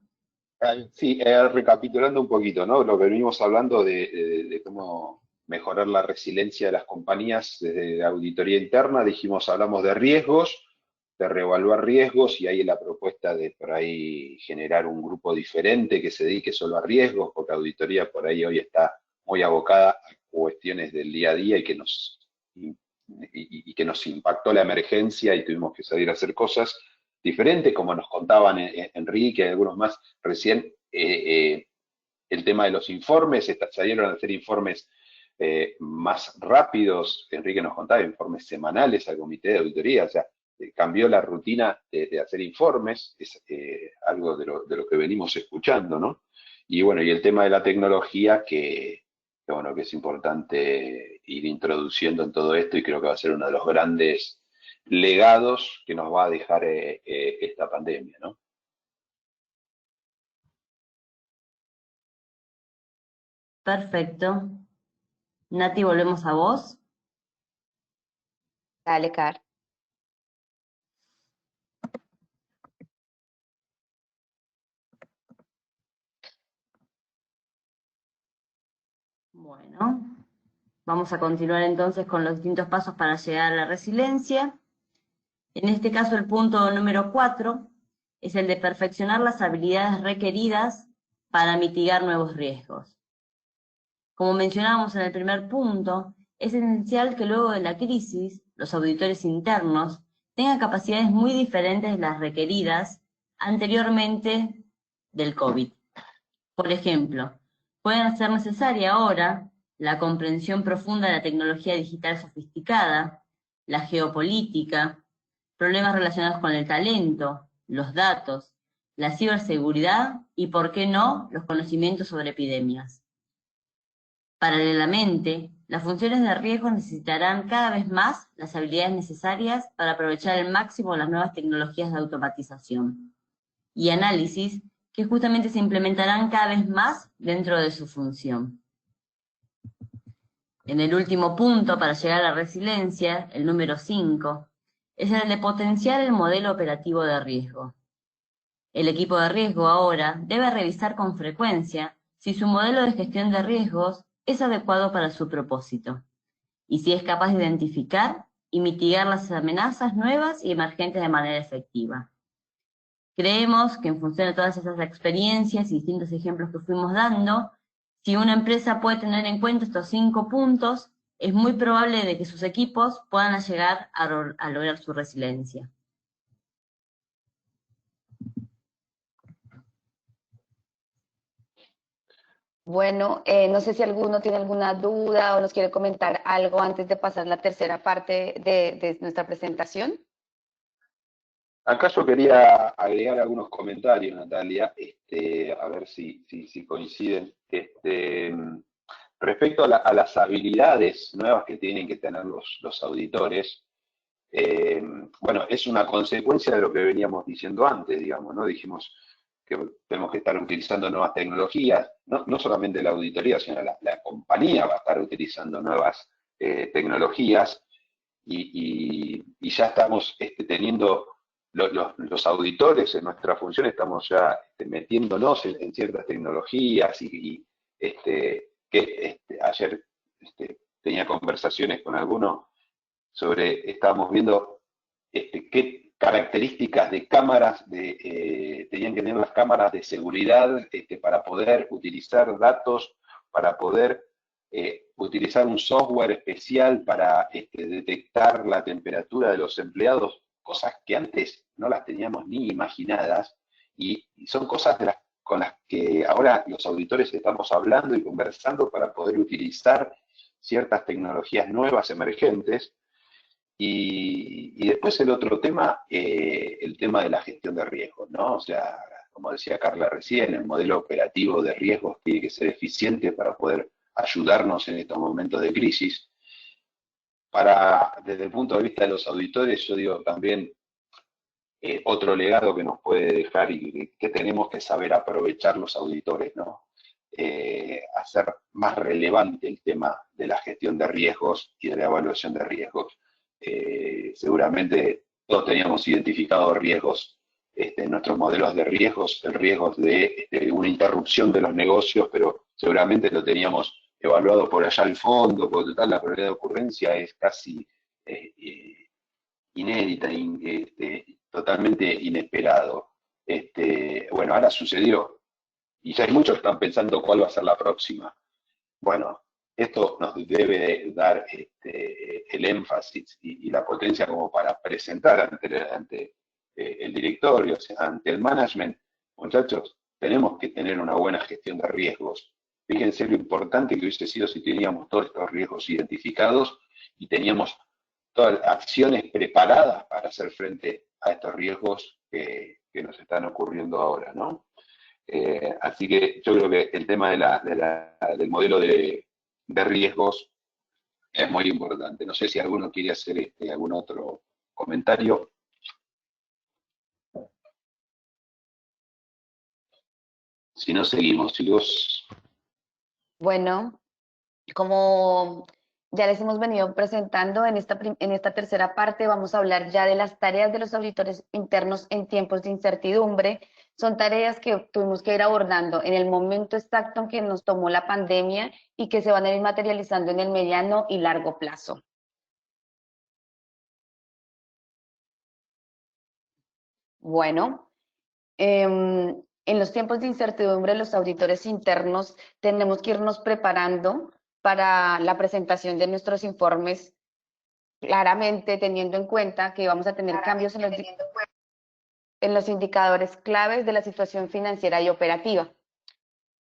sí, recapitulando un poquito, ¿no? Lo que venimos hablando de cómo mejorar la resiliencia de las compañías desde la auditoría interna, dijimos, hablamos de riesgos, de reevaluar riesgos, y ahí la propuesta de por ahí generar un grupo diferente que se dedique solo a riesgos, porque la auditoría por ahí hoy está muy abocada a cuestiones del día a día y que nos impactó la emergencia y tuvimos que salir a hacer cosas diferentes, como nos contaban Enrique y algunos más recién. El tema de los informes, salieron a hacer informes más rápidos. Enrique nos contaba informes semanales al comité de auditoría, o sea, cambió la rutina de hacer informes, es algo de lo que venimos escuchando, ¿no? Y bueno, y el tema de la tecnología bueno, que es importante ir introduciendo en todo esto, y creo que va a ser uno de los grandes legados que nos va a dejar esta pandemia, ¿no? Perfecto. Nati, volvemos a vos. Dale, Car. Bueno, vamos a continuar entonces con los distintos pasos para llegar a la resiliencia. En este caso, el punto número 4 es el de perfeccionar las habilidades requeridas para mitigar nuevos riesgos. Como mencionábamos en el primer punto, es esencial que luego de la crisis, los auditores internos tengan capacidades muy diferentes de las requeridas anteriormente del COVID. Por ejemplo, pueden hacer necesaria ahora la comprensión profunda de la tecnología digital sofisticada, la geopolítica, problemas relacionados con el talento, los datos, la ciberseguridad y, por qué no, los conocimientos sobre epidemias. Paralelamente, las funciones de riesgo necesitarán cada vez más las habilidades necesarias para aprovechar al máximo las nuevas tecnologías de automatización y análisis que justamente se implementarán cada vez más dentro de su función. En el último punto, para llegar a la resiliencia, el número 5, es el de potenciar el modelo operativo de riesgo. El equipo de riesgo ahora debe revisar con frecuencia si su modelo de gestión de riesgos es adecuado para su propósito, y si es capaz de identificar y mitigar las amenazas nuevas y emergentes de manera efectiva. Creemos que en función de todas esas experiencias y distintos ejemplos que fuimos dando, si una empresa puede tener en cuenta estos 5 puntos, es muy probable de que sus equipos puedan llegar a lograr su resiliencia. Bueno, no sé si alguno tiene alguna duda o nos quiere comentar algo antes de pasar la tercera parte de nuestra presentación. Acá yo quería agregar algunos comentarios, Natalia, a ver si coinciden. Respecto a las habilidades nuevas que tienen que tener los auditores, bueno, es una consecuencia de lo que veníamos diciendo antes, digamos, ¿no? Dijimos que tenemos que estar utilizando nuevas tecnologías, no solamente la auditoría, sino la compañía va a estar utilizando nuevas tecnologías, y ya estamos teniendo los auditores en nuestra función, estamos ya metiéndonos en ciertas tecnologías, ayer tenía conversaciones con algunos estábamos viendo qué características de cámaras tenían que tener las cámaras de seguridad para poder utilizar datos, para poder utilizar un software especial para detectar la temperatura de los empleados, cosas que antes no las teníamos ni imaginadas, y son cosas con las que ahora los auditores estamos hablando y conversando para poder utilizar ciertas tecnologías nuevas emergentes. Y después el otro tema, el tema de la gestión de riesgos, ¿no? O sea, como decía Carla recién, el modelo operativo de riesgos tiene que ser eficiente para poder ayudarnos en estos momentos de crisis. Desde el punto de vista de los auditores, yo digo también otro legado que nos puede dejar y que tenemos que saber aprovechar los auditores, ¿no? Hacer más relevante el tema de la gestión de riesgos y de la evaluación de riesgos. Seguramente todos teníamos identificados riesgos en nuestros modelos de riesgos, el riesgo de una interrupción de los negocios, pero seguramente lo teníamos evaluado por allá al fondo, por total la probabilidad de ocurrencia es casi inédita, totalmente inesperado. Bueno, ahora sucedió y ya hay muchos que están pensando cuál va a ser la próxima. Bueno, esto nos debe dar el énfasis y la potencia como para presentar ante el directorio, o sea, ante el management. Muchachos, tenemos que tener una buena gestión de riesgos. Fíjense lo importante que hubiese sido si teníamos todos estos riesgos identificados y teníamos todas las acciones preparadas para hacer frente a estos riesgos que nos están ocurriendo ahora, ¿no? Así que yo creo que el tema del modelo de riesgos es muy importante. No sé si alguno quiere hacer algún otro comentario. Si no, seguimos. Chicos. Bueno, como ya les hemos venido presentando en esta tercera parte, vamos a hablar ya de las tareas de los auditores internos en tiempos de incertidumbre. Son tareas que tuvimos que ir abordando en el momento exacto en que nos tomó la pandemia y que se van a ir materializando en el mediano y largo plazo. Bueno, en los tiempos de incertidumbre, los auditores internos tenemos que irnos preparando para la presentación de nuestros informes, claramente teniendo en cuenta que vamos a tener cambios en los indicadores claves de la situación financiera y operativa.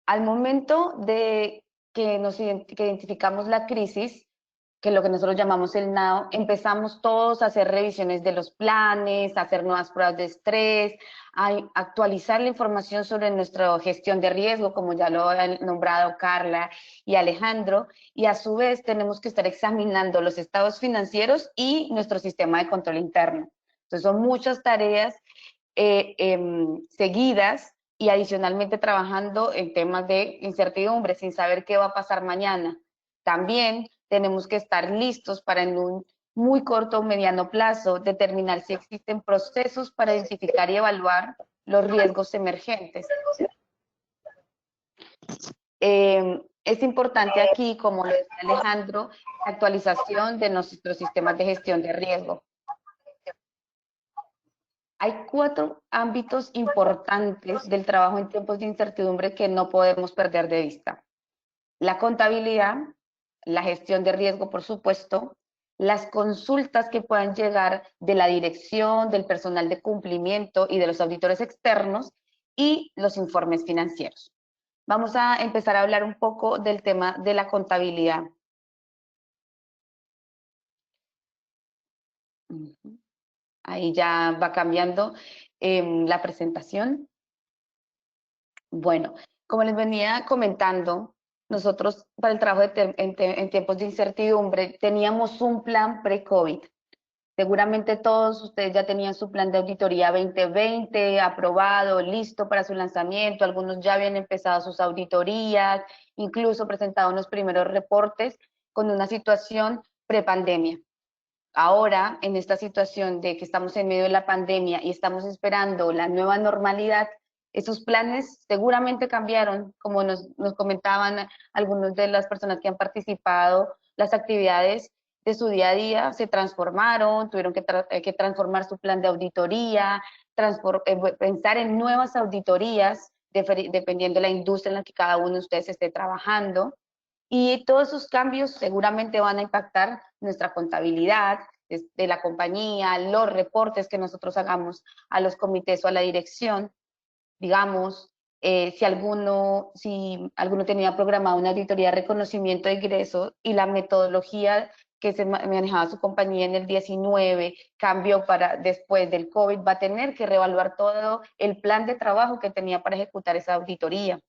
Al momento de que identificamos la crisis, que es lo que nosotros llamamos el NAO, empezamos todos a hacer revisiones de los planes, a hacer nuevas pruebas de estrés, a actualizar la información sobre nuestra gestión de riesgo, como ya lo han nombrado Carla y Alejandro, y a su vez tenemos que estar examinando los estados financieros y nuestro sistema de control interno. Entonces son muchas tareas seguidas y adicionalmente trabajando en temas de incertidumbre, sin saber qué va a pasar mañana. También tenemos que estar listos para en un muy corto o mediano plazo determinar si existen procesos para identificar y evaluar los riesgos emergentes. Es importante aquí, como lo decía Alejandro, la actualización de nuestros sistemas de gestión de riesgo. Hay 4 ámbitos importantes del trabajo en tiempos de incertidumbre que no podemos perder de vista. La contabilidad, la gestión de riesgo, por supuesto, las consultas que puedan llegar de la dirección, del personal de cumplimiento y de los auditores externos y los informes financieros. Vamos a empezar a hablar un poco del tema de la contabilidad. Ahí ya va cambiando la presentación. Bueno, como les venía comentando, nosotros para el trabajo en tiempos de incertidumbre teníamos un plan pre-COVID. Seguramente todos ustedes ya tenían su plan de auditoría 2020 aprobado, listo para su lanzamiento. Algunos ya habían empezado sus auditorías, incluso presentado unos primeros reportes con una situación prepandemia. Ahora, en esta situación de que estamos en medio de la pandemia y estamos esperando la nueva normalidad, esos planes seguramente cambiaron, como nos comentaban algunas de las personas que han participado, las actividades de su día a día se transformaron, tuvieron que transformar su plan de auditoría, pensar en nuevas auditorías, dependiendo de la industria en la que cada uno de ustedes esté trabajando. Y todos esos cambios seguramente van a impactar nuestra contabilidad de la compañía, los reportes que nosotros hagamos a los comités o a la dirección. Digamos, si alguno tenía programado una auditoría de reconocimiento de ingresos y la metodología que se manejaba su compañía en el 19 cambió para después del COVID, va a tener que reevaluar todo el plan de trabajo que tenía para ejecutar esa auditoría.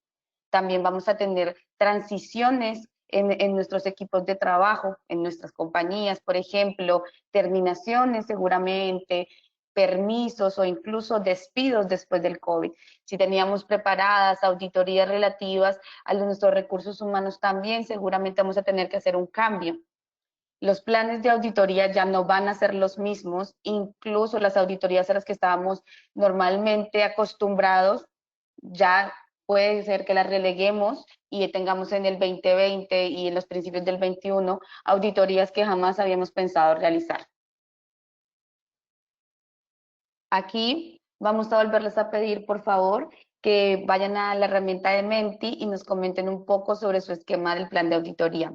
También vamos a tener transiciones en nuestros equipos de trabajo, en nuestras compañías, por ejemplo, terminaciones seguramente, permisos o incluso despidos después del COVID. Si teníamos preparadas auditorías relativas a nuestros recursos humanos también, seguramente vamos a tener que hacer un cambio. Los planes de auditoría ya no van a ser los mismos, incluso las auditorías a las que estábamos normalmente acostumbrados, ya puede ser que las releguemos y tengamos en el 2020 y en los principios del 21 auditorías que jamás habíamos pensado realizar. Aquí vamos a volverles a pedir, por favor, que vayan a la herramienta de Menti y nos comenten un poco sobre su esquema del plan de auditoría.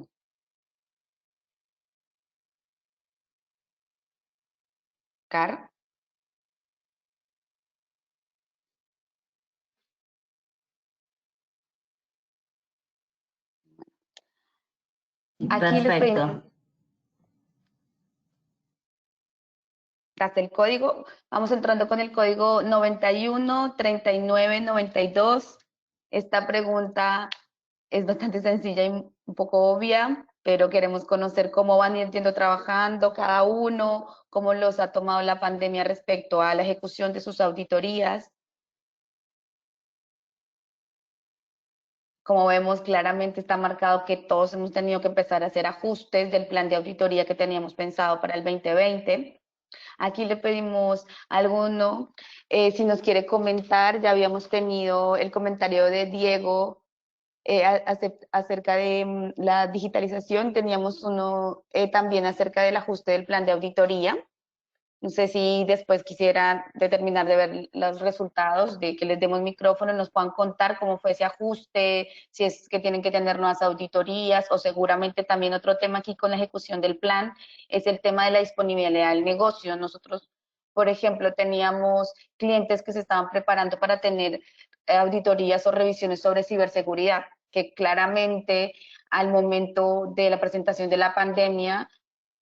Car. Aquí les pedimos, tras el código, vamos entrando con el código 913992. Esta pregunta es bastante sencilla y un poco obvia, pero queremos conocer cómo van yendo trabajando cada uno, cómo los ha tomado la pandemia respecto a la ejecución de sus auditorías. Como vemos, claramente está marcado que todos hemos tenido que empezar a hacer ajustes del plan de auditoría que teníamos pensado para el 2020. Aquí le pedimos a alguno, si nos quiere comentar, ya habíamos tenido el comentario de Diego acerca de la digitalización, teníamos uno también acerca del ajuste del plan de auditoría. No sé si después quisieran terminar de ver los resultados, de que les demos micrófono, nos puedan contar cómo fue ese ajuste, si es que tienen que tener nuevas auditorías, o seguramente también otro tema aquí con la ejecución del plan es el tema de la disponibilidad del negocio. Nosotros, por ejemplo, teníamos clientes que se estaban preparando para tener auditorías o revisiones sobre ciberseguridad, que claramente al momento de la presentación de la pandemia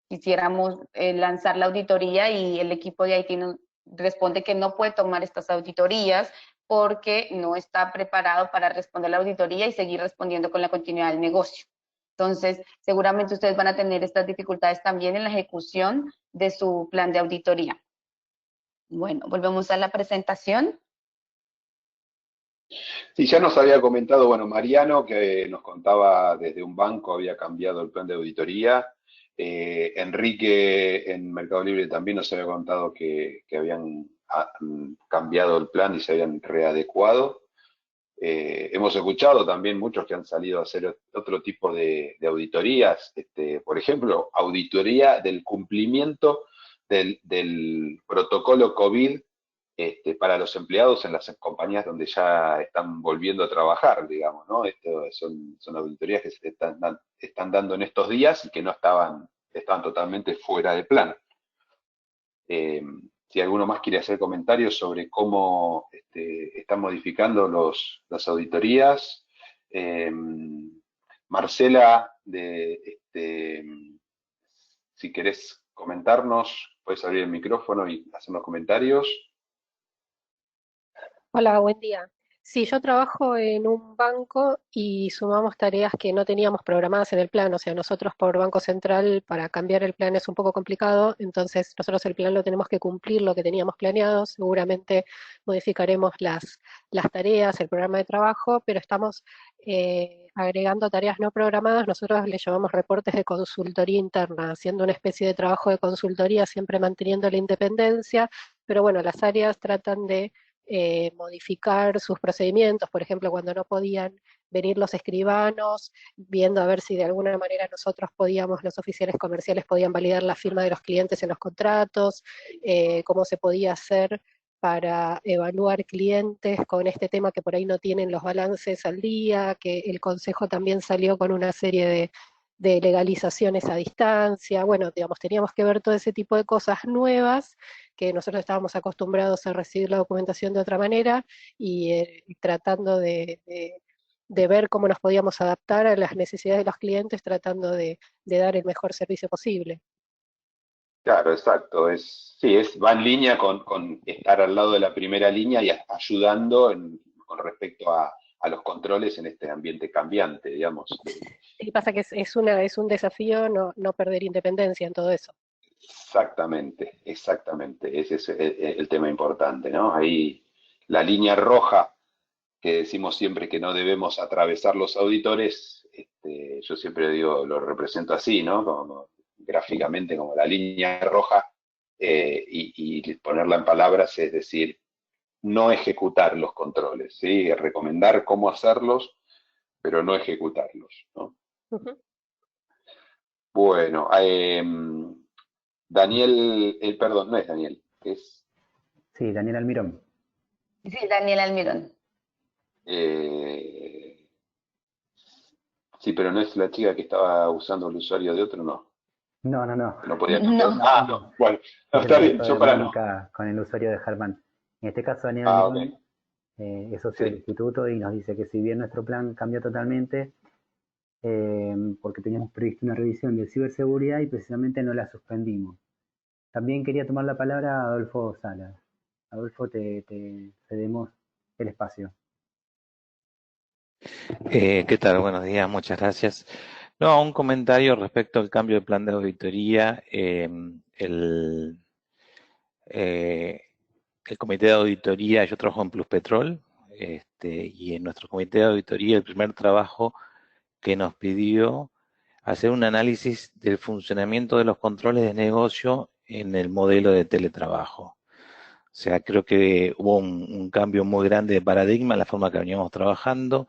quisiéramos lanzar la auditoría y el equipo de IT nos responde que no puede tomar estas auditorías porque no está preparado para responder la auditoría y seguir respondiendo con la continuidad del negocio. Entonces, seguramente ustedes van a tener estas dificultades también en la ejecución de su plan de auditoría. Bueno, volvemos a la presentación. Sí, ya nos había comentado, bueno, Mariano, que nos contaba desde un banco había cambiado el plan de auditoría. Enrique en Mercado Libre también nos había contado que habían cambiado el plan y se habían readecuado. Hemos escuchado también muchos que han salido a hacer otro tipo de auditorías, por ejemplo, auditoría del cumplimiento del protocolo COVID para los empleados en las compañías donde ya están volviendo a trabajar, digamos, ¿no? Son auditorías que se están dando en estos días y que no estaban totalmente fuera de plan. Si alguno más quiere hacer comentarios sobre cómo están modificando las auditorías. Marcela, si querés comentarnos, puedes abrir el micrófono y hacer los comentarios. Hola, buen día. Sí, yo trabajo en un banco y sumamos tareas que no teníamos programadas en el plan. O sea, nosotros por Banco Central para cambiar el plan es un poco complicado, entonces nosotros el plan lo tenemos que cumplir, lo que teníamos planeado. Seguramente modificaremos las tareas, el programa de trabajo, pero estamos agregando tareas no programadas. Nosotros le llamamos reportes de consultoría interna, haciendo una especie de trabajo de consultoría, siempre manteniendo la independencia, pero bueno, las áreas tratan de modificar sus procedimientos, por ejemplo, cuando no podían venir los escribanos, viendo a ver si de alguna manera nosotros podíamos, los oficiales comerciales podían validar la firma de los clientes en los contratos, cómo se podía hacer para evaluar clientes con este tema que por ahí no tienen los balances al día, que el Consejo también salió con una serie de legalizaciones a distancia. Bueno, digamos, teníamos que ver todo ese tipo de cosas nuevas que nosotros estábamos acostumbrados a recibir la documentación de otra manera y tratando de de ver cómo nos podíamos adaptar a las necesidades de los clientes tratando de dar el mejor servicio posible. Claro, exacto. Sí, va en línea con estar al lado de la primera línea y ayudando con respecto a los controles en este ambiente cambiante, digamos. Y pasa que es un desafío no perder independencia en todo eso. Exactamente, exactamente. Ese es el tema importante, ¿no? Ahí la línea roja que decimos siempre que no debemos atravesar los auditores, yo siempre digo, lo represento así, ¿no? Gráficamente como la línea roja, y ponerla en palabras, es decir, no ejecutar los controles, ¿sí? Recomendar cómo hacerlos, pero no ejecutarlos, ¿no? Uh-huh. Bueno, Daniel, perdón, no es Daniel, es... Sí, Daniel Almirón. Sí, Daniel Almirón. Sí, pero no es la chica que estaba usando el usuario de otro, no. No. No podía No. no. Bueno, no, Es el está bien, caso yo de para no. Mónica con el usuario de Germán. En este caso, Daniel Ah, ok. Almirón es socio del Sí. instituto y nos dice que si bien nuestro plan cambió totalmente, porque teníamos previsto una revisión de ciberseguridad y precisamente no la suspendimos. También quería tomar la palabra a Adolfo Salas. Adolfo, te cedemos el espacio. ¿Qué tal? Buenos días, muchas gracias. No, un comentario respecto al cambio de plan de auditoría. El comité de auditoría, yo trabajo en Pluspetrol, y en nuestro comité de auditoría el primer trabajo que nos pidió hacer un análisis del funcionamiento de los controles de negocio en el modelo de teletrabajo. O sea, creo que hubo un cambio muy grande de paradigma en la forma que veníamos trabajando.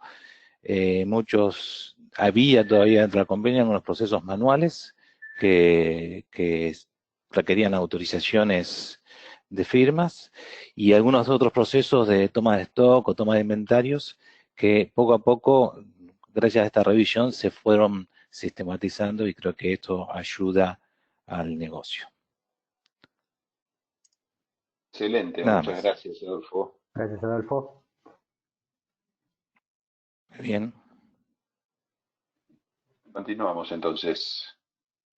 Había todavía dentro del convenio algunos procesos manuales que requerían autorizaciones de firmas y algunos otros procesos de toma de stock o toma de inventarios que poco a poco, gracias a esta revisión, se fueron sistematizando y creo que esto ayuda al negocio. Excelente, Nada muchas más. gracias, Adolfo. Gracias, Adolfo. Bien. Continuamos entonces.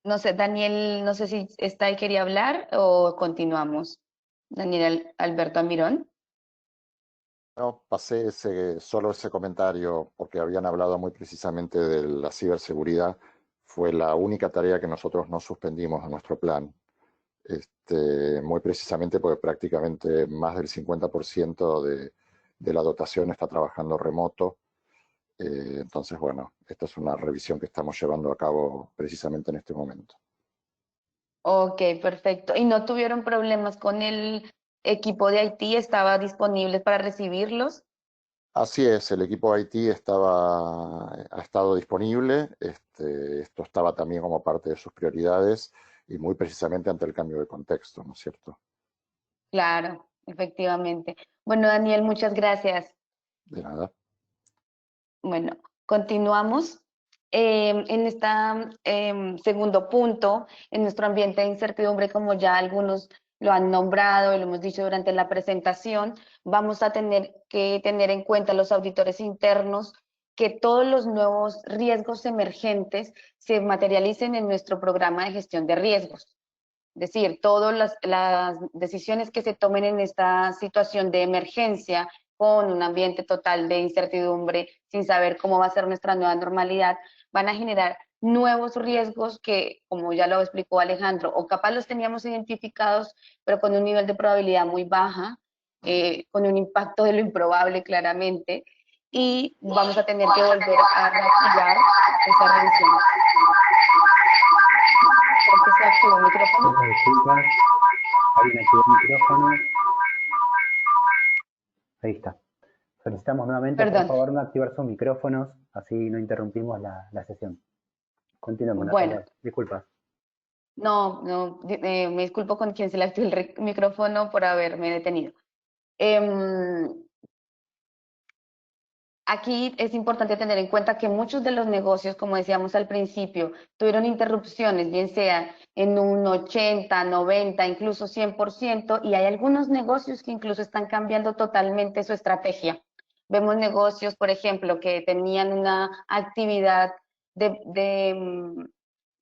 No sé, Daniel, no sé si está y quería hablar o continuamos. Daniel Alberto Almirón. No, pasé solo ese comentario porque habían hablado muy precisamente de la ciberseguridad. Fue la única tarea que nosotros no suspendimos en nuestro plan. Muy precisamente porque prácticamente más del 50% de la dotación está trabajando remoto. Entonces, bueno, esta es una revisión que estamos llevando a cabo precisamente en este momento. Ok, perfecto. ¿Y no tuvieron problemas con el equipo de Haití? ¿Estaba disponible para recibirlos? Así es, el equipo IT ha estado disponible, esto estaba también como parte de sus prioridades y muy precisamente ante el cambio de contexto, ¿no es cierto? Claro, efectivamente. Bueno, Daniel, muchas gracias. De nada. Bueno, continuamos. En este segundo punto, en nuestro ambiente de incertidumbre, como ya algunos lo han nombrado y lo hemos dicho durante la presentación, vamos a tener que tener en cuenta los auditores internos que todos los nuevos riesgos emergentes se materialicen en nuestro programa de gestión de riesgos. Es decir, todas las decisiones que se tomen en esta situación de emergencia, con un ambiente total de incertidumbre, sin saber cómo va a ser nuestra nueva normalidad, van a generar nuevos riesgos que, como ya lo explicó Alejandro, o capaz los teníamos identificados, pero con un nivel de probabilidad muy baja, con un impacto de lo improbable claramente, y vamos a tener que volver a reactivar esa revisión. Creo que se activó el micrófono. Disculpas, alguien activó el micrófono. Ahí está. Solicitamos nuevamente, Perdón. por favor, no activar sus micrófonos, así no interrumpimos la sesión. Continuemos, Bueno. Natalia. Disculpas. No, me disculpo con quien se le activó el micrófono por haberme detenido. Aquí es importante tener en cuenta que muchos de los negocios, como decíamos al principio, tuvieron interrupciones, bien sea en un 80, 90, incluso 100%, y hay algunos negocios que incluso están cambiando totalmente su estrategia. Vemos negocios, por ejemplo, que tenían una actividad de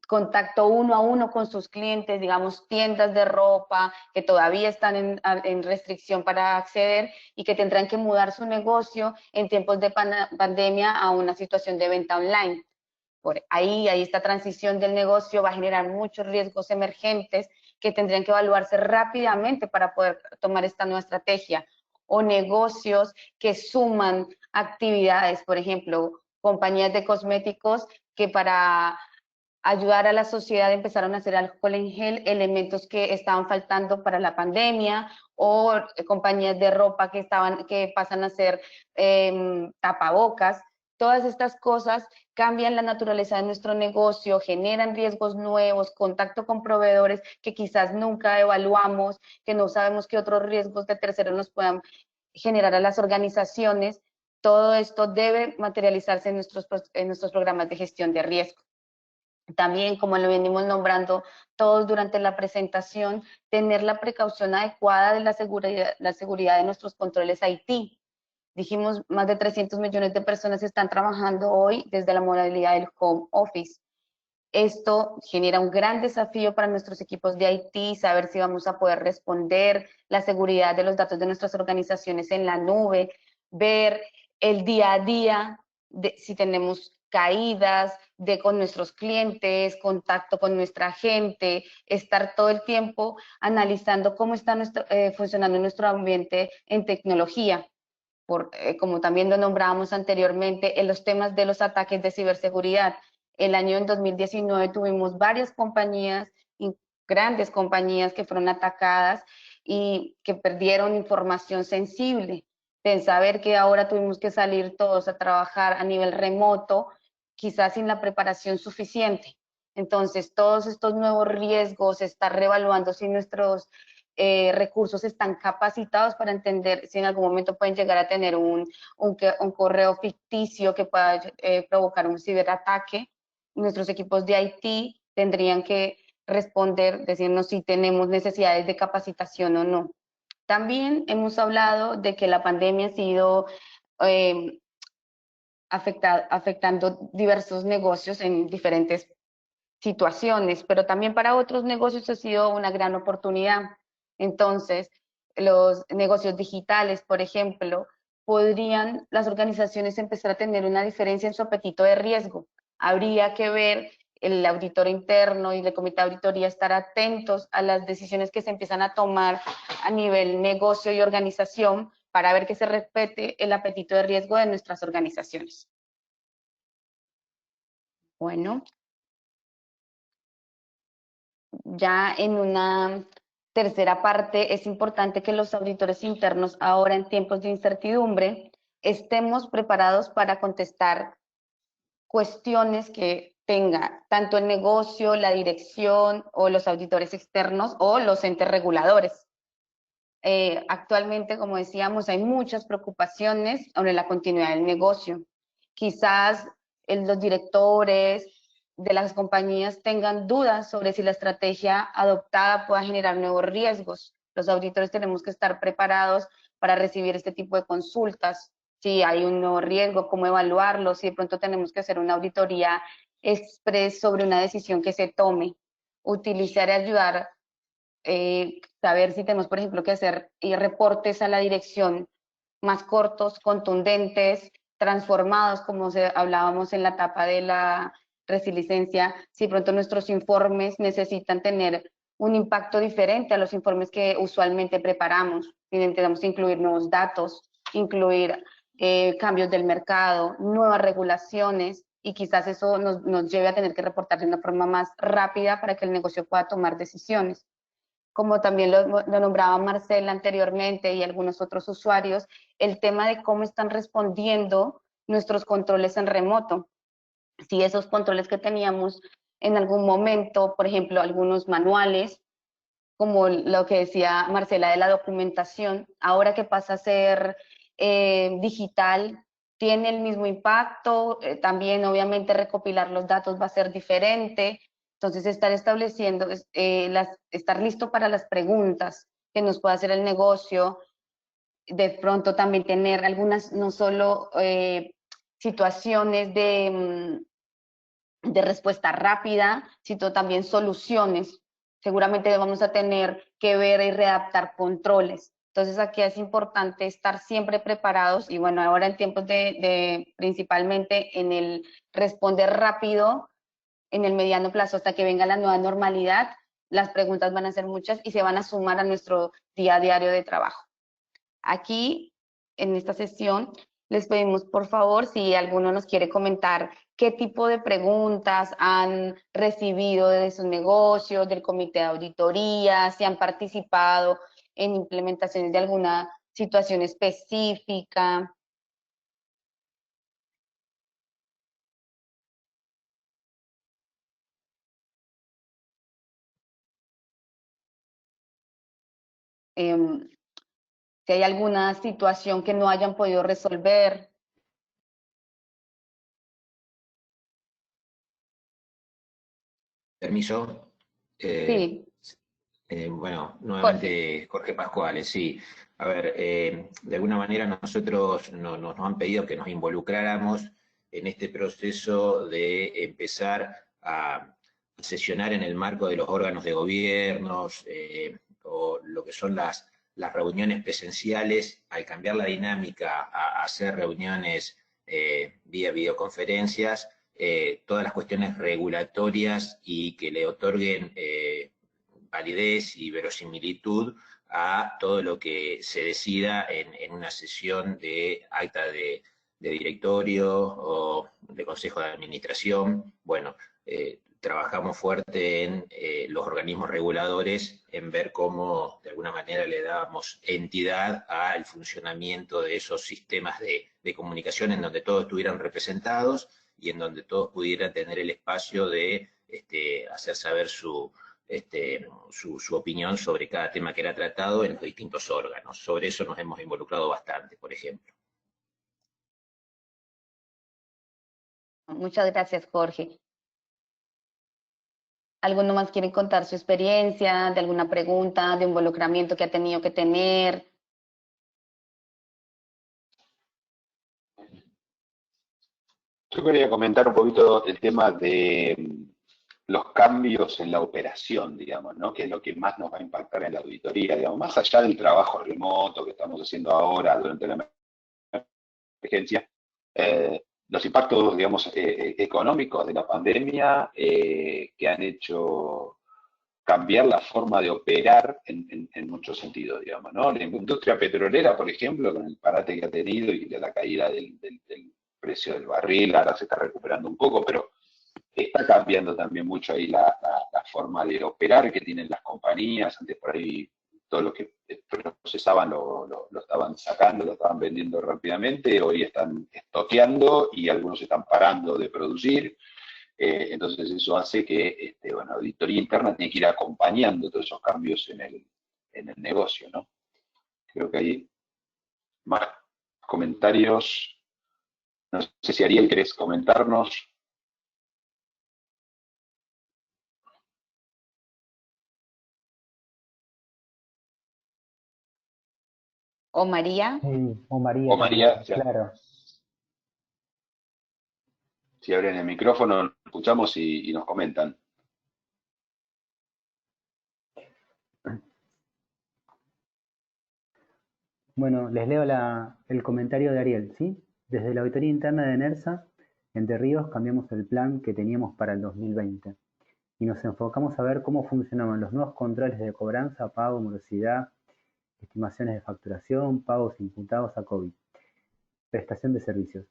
contacto uno a uno con sus clientes, digamos tiendas de ropa que todavía están en restricción para acceder y que tendrán que mudar su negocio en tiempos de pandemia a una situación de venta online. Por ahí esta transición del negocio va a generar muchos riesgos emergentes que tendrían que evaluarse rápidamente para poder tomar esta nueva estrategia. O negocios que suman actividades, por ejemplo, compañías de cosméticos que para ayudar a la sociedad empezaron a hacer alcohol en gel, elementos que estaban faltando para la pandemia, o compañías de ropa que pasan a hacer tapabocas. Todas estas cosas cambian la naturaleza de nuestro negocio, generan riesgos nuevos, contacto con proveedores que quizás nunca evaluamos, que no sabemos qué otros riesgos de terceros nos puedan generar a las organizaciones. Todo esto debe materializarse en nuestros programas de gestión de riesgo. También, como lo venimos nombrando todos durante la presentación, tener la precaución adecuada de la seguridad de nuestros controles IT. Dijimos, más de 300 millones de personas están trabajando hoy desde la modalidad del home office. Esto genera un gran desafío para nuestros equipos de IT, saber si vamos a poder responder, la seguridad de los datos de nuestras organizaciones en la nube, ver el día a día, si tenemos caídas con nuestros clientes, contacto con nuestra gente, estar todo el tiempo analizando cómo está funcionando nuestro ambiente en tecnología. Como también lo nombrábamos anteriormente, en los temas de los ataques de ciberseguridad. El año en 2019 tuvimos varias compañías, grandes compañías que fueron atacadas y que perdieron información sensible. Pensar ver que ahora tuvimos que salir todos a trabajar a nivel remoto, quizás sin la preparación suficiente. Entonces, todos estos nuevos riesgos, estar reevaluando si nuestros recursos están capacitados para entender si en algún momento pueden llegar a tener un correo ficticio que pueda provocar un ciberataque. Nuestros equipos de IT tendrían que responder, decirnos si tenemos necesidades de capacitación o no. También hemos hablado de que la pandemia ha sido afectando diversos negocios en diferentes situaciones, pero también para otros negocios ha sido una gran oportunidad. Entonces, los negocios digitales, por ejemplo, podrían las organizaciones empezar a tener una diferencia en su apetito de riesgo. Habría que ver el auditor interno y el comité de auditoría estar atentos a las decisiones que se empiezan a tomar a nivel negocio y organización para ver que se respete el apetito de riesgo de nuestras organizaciones. Bueno, ya en una tercera parte es importante que los auditores internos ahora en tiempos de incertidumbre estemos preparados para contestar cuestiones que tenga tanto el negocio, la dirección o los auditores externos o los entes reguladores. Actualmente, como decíamos, hay muchas preocupaciones sobre la continuidad del negocio. Quizás los directores de las compañías tengan dudas sobre si la estrategia adoptada pueda generar nuevos riesgos. Los auditores tenemos que estar preparados para recibir este tipo de consultas. Si hay un nuevo riesgo, cómo evaluarlo, si de pronto tenemos que hacer una auditoría express sobre una decisión que se tome. Utilizar y ayudar saber si tenemos, por ejemplo, que hacer reportes a la dirección más cortos, contundentes, transformados, como hablábamos en la etapa de la resiliencia, si pronto nuestros informes necesitan tener un impacto diferente a los informes que usualmente preparamos. Intentamos incluir nuevos datos, incluir cambios del mercado, nuevas regulaciones, y quizás eso nos lleve a tener que reportar de una forma más rápida para que el negocio pueda tomar decisiones. Como también lo nombraba Marcela anteriormente y algunos otros usuarios, el tema de cómo están respondiendo nuestros controles en remoto. Si esos controles que teníamos en algún momento, por ejemplo, algunos manuales, como lo que decía Marcela de la documentación, ahora que pasa a ser digital, tiene el mismo impacto, también obviamente recopilar los datos va a ser diferente. Entonces, estar estableciendo, estar listo para las preguntas que nos pueda hacer el negocio, de pronto también tener algunas, no solo situaciones de respuesta rápida, sino también soluciones. Seguramente vamos a tener que ver y readaptar controles. Entonces aquí es importante estar siempre preparados y bueno, ahora en tiempos principalmente en el responder rápido, en el mediano plazo hasta que venga la nueva normalidad, las preguntas van a ser muchas y se van a sumar a nuestro día a diario de trabajo. Aquí, en esta sesión, les pedimos por favor si alguno nos quiere comentar qué tipo de preguntas han recibido de sus negocios, del comité de auditoría, si han participado en implementaciones de alguna situación específica. Si hay alguna situación que no hayan podido resolver. Permiso. Sí. Bueno, nuevamente Jorge Pascuales, sí. A ver, de alguna manera nosotros nos han pedido que nos involucráramos en este proceso de empezar a sesionar en el marco de los órganos de gobiernos o lo que son las reuniones presenciales, al cambiar la dinámica a hacer reuniones vía videoconferencias, todas las cuestiones regulatorias y que le otorguen validez y verosimilitud a todo lo que se decida en una sesión de acta de directorio o de consejo de administración. Bueno, trabajamos fuerte en los organismos reguladores, en ver cómo de alguna manera le damos entidad al funcionamiento de esos sistemas de comunicación en donde todos estuvieran representados y en donde todos pudieran tener el espacio de hacer saber su opinión sobre cada tema que era tratado en los distintos órganos. Sobre eso nos hemos involucrado bastante, por ejemplo. Muchas gracias, Jorge. ¿Alguno más quiere contar su experiencia, de alguna pregunta, de involucramiento que ha tenido que tener? Yo quería comentar un poquito el tema de los cambios en la operación, digamos, ¿no? Que es lo que más nos va a impactar en la auditoría, digamos, más allá del trabajo remoto que estamos haciendo ahora durante la emergencia, los impactos, digamos, económicos de la pandemia que han hecho cambiar la forma de operar en muchos sentidos, digamos, ¿no? La industria petrolera, por ejemplo, con el parate que ha tenido y la caída del precio del barril, ahora se está recuperando un poco, pero está cambiando también mucho ahí la forma de operar que tienen las compañías. Antes por ahí todo lo que procesaban lo estaban sacando, lo estaban vendiendo rápidamente, hoy están estoqueando y algunos están parando de producir. Entonces eso hace que, bueno, auditoría interna tiene que ir acompañando todos esos cambios en el negocio, ¿no? Creo que hay más comentarios. No sé si Ariel querés comentarnos. ¿O María? Sí, o María. O María, también, claro. Si abren el micrófono, escuchamos y nos comentan. Bueno, les leo el comentario de Ariel, ¿sí? Desde la auditoría interna de NERSA, Entre Ríos, cambiamos el plan que teníamos para el 2020 y nos enfocamos a ver cómo funcionaban los nuevos controles de cobranza, pago, morosidad, estimaciones de facturación, pagos imputados a COVID, prestación de servicios.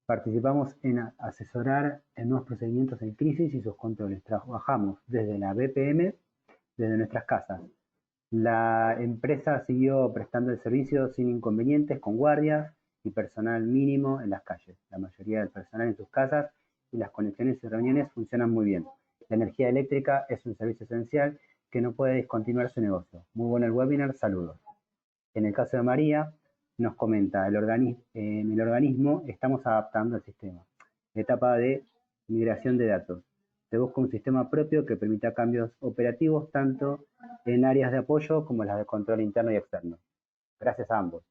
Participamos en asesorar en nuevos procedimientos en crisis y sus controles. Trabajamos desde la BPM, desde nuestras casas. La empresa siguió prestando el servicio sin inconvenientes, con guardias y personal mínimo en las calles. La mayoría del personal en sus casas y las conexiones y reuniones funcionan muy bien. La energía eléctrica es un servicio esencial que no puede discontinuar su negocio. Muy bueno el webinar, saludos. En el caso de María, nos comenta, en el organismo estamos adaptando el sistema. Etapa de migración de datos. Se busca un sistema propio que permita cambios operativos tanto en áreas de apoyo como en las de control interno y externo. Gracias a ambos.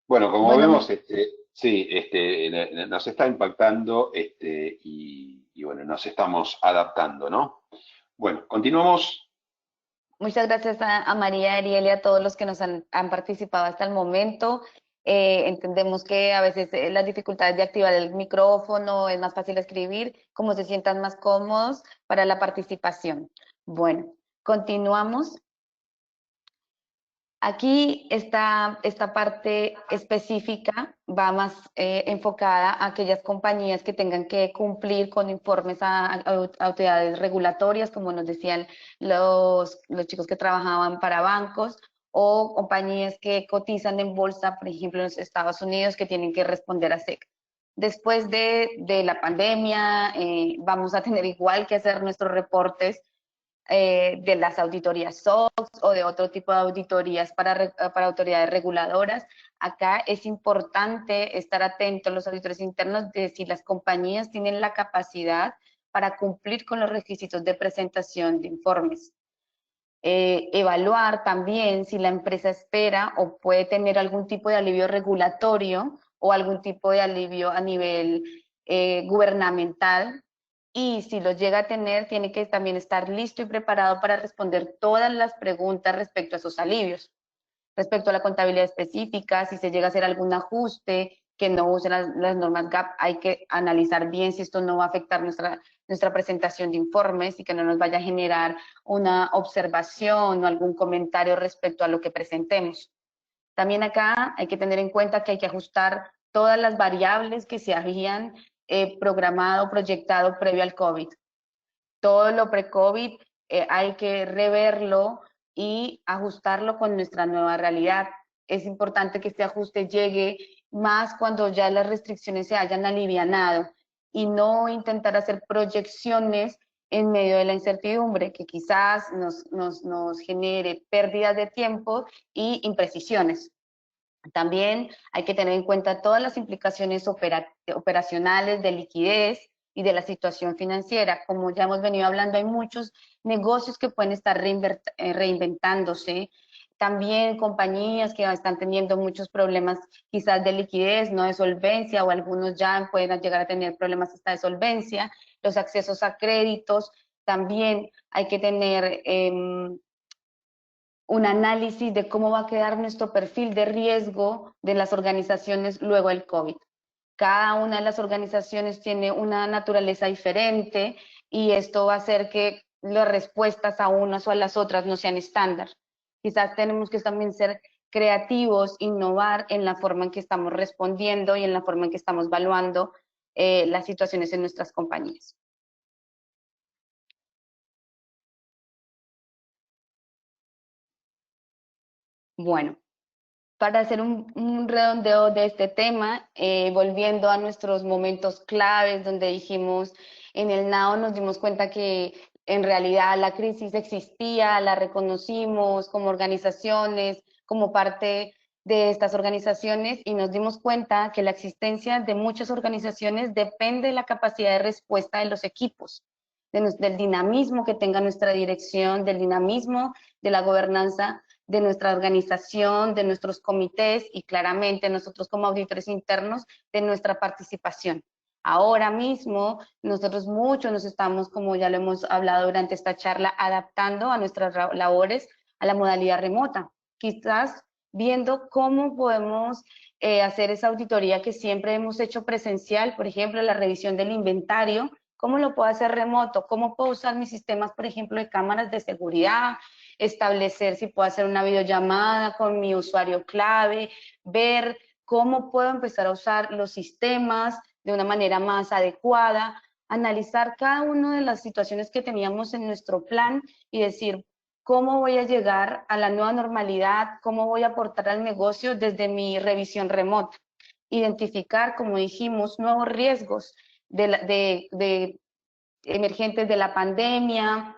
Bueno, como Bueno, vemos, sí, nos está impactando y bueno, nos estamos adaptando, ¿no? Bueno, continuamos. muchas gracias a María, Ariel y a todos los que nos han participado hasta el momento. Entendemos que a veces las dificultades de activar el micrófono, es más fácil escribir, como se sientan más cómodos para la participación. Bueno, continuamos. Aquí esta parte específica va más enfocada a aquellas compañías que tengan que cumplir con informes a autoridades regulatorias, como nos decían los chicos que trabajaban para bancos, o compañías que cotizan en bolsa, por ejemplo, en los Estados Unidos, que tienen que responder a SEC. Después de la pandemia, vamos a tener igual que hacer nuestros reportes de las auditorías SOX o de otro tipo de auditorías para autoridades reguladoras. Acá es importante estar atentos a los auditores internos de si las compañías tienen la capacidad para cumplir con los requisitos de presentación de informes. Evaluar también si la empresa espera o puede tener algún tipo de alivio regulatorio o algún tipo de alivio a nivel gubernamental, y si lo llega a tener, tiene que también estar listo y preparado para responder todas las preguntas respecto a esos alivios. Respecto a la contabilidad específica, si se llega a hacer algún ajuste que no use las normas GAP, hay que analizar bien si esto no va a afectar nuestra presentación de informes y que no nos vaya a generar una observación o algún comentario respecto a lo que presentemos. También acá hay que tener en cuenta que hay que ajustar todas las variables que se habían programado, proyectado previo al COVID. Todo lo pre-COVID hay que reverlo y ajustarlo con nuestra nueva realidad. Es importante que este ajuste llegue más cuando ya las restricciones se hayan alivianado y no intentar hacer proyecciones en medio de la incertidumbre, que quizás nos genere pérdidas de tiempo y imprecisiones. También hay que tener en cuenta todas las implicaciones operacionales de liquidez y de la situación financiera. Como ya hemos venido hablando, hay muchos negocios que pueden estar reinventándose. También compañías que están teniendo muchos problemas quizás de liquidez, no de solvencia, o algunos ya pueden llegar a tener problemas hasta de solvencia. Los accesos a créditos, también hay que tener un análisis de cómo va a quedar nuestro perfil de riesgo de las organizaciones luego del COVID. Cada una de las organizaciones tiene una naturaleza diferente y esto va a hacer que las respuestas a unas o a las otras no sean estándar. Quizás tenemos que también ser creativos, innovar en la forma en que estamos respondiendo y en la forma en que estamos evaluando las situaciones en nuestras compañías. Bueno, para hacer un redondeo de este tema, volviendo a nuestros momentos claves donde dijimos, en el NAO nos dimos cuenta que en realidad la crisis existía, la reconocimos como organizaciones, como parte de estas organizaciones, y nos dimos cuenta que la existencia de muchas organizaciones depende de la capacidad de respuesta de los equipos, del dinamismo que tenga nuestra dirección, del dinamismo de la gobernanza de nuestra organización, de nuestros comités y claramente nosotros como auditores internos de nuestra participación. Ahora mismo nosotros mucho nos estamos, como ya lo hemos hablado durante esta charla, adaptando a nuestras labores a la modalidad remota. Quizás viendo cómo podemos hacer esa auditoría que siempre hemos hecho presencial, por ejemplo, la revisión del inventario, cómo lo puedo hacer remoto, cómo puedo usar mis sistemas, por ejemplo, de cámaras de seguridad, establecer si puedo hacer una videollamada con mi usuario clave, ver cómo puedo empezar a usar los sistemas de una manera más adecuada, analizar cada una de las situaciones que teníamos en nuestro plan y decir cómo voy a llegar a la nueva normalidad, cómo voy a aportar al negocio desde mi revisión remota. Identificar, como dijimos, nuevos riesgos de emergentes de la pandemia,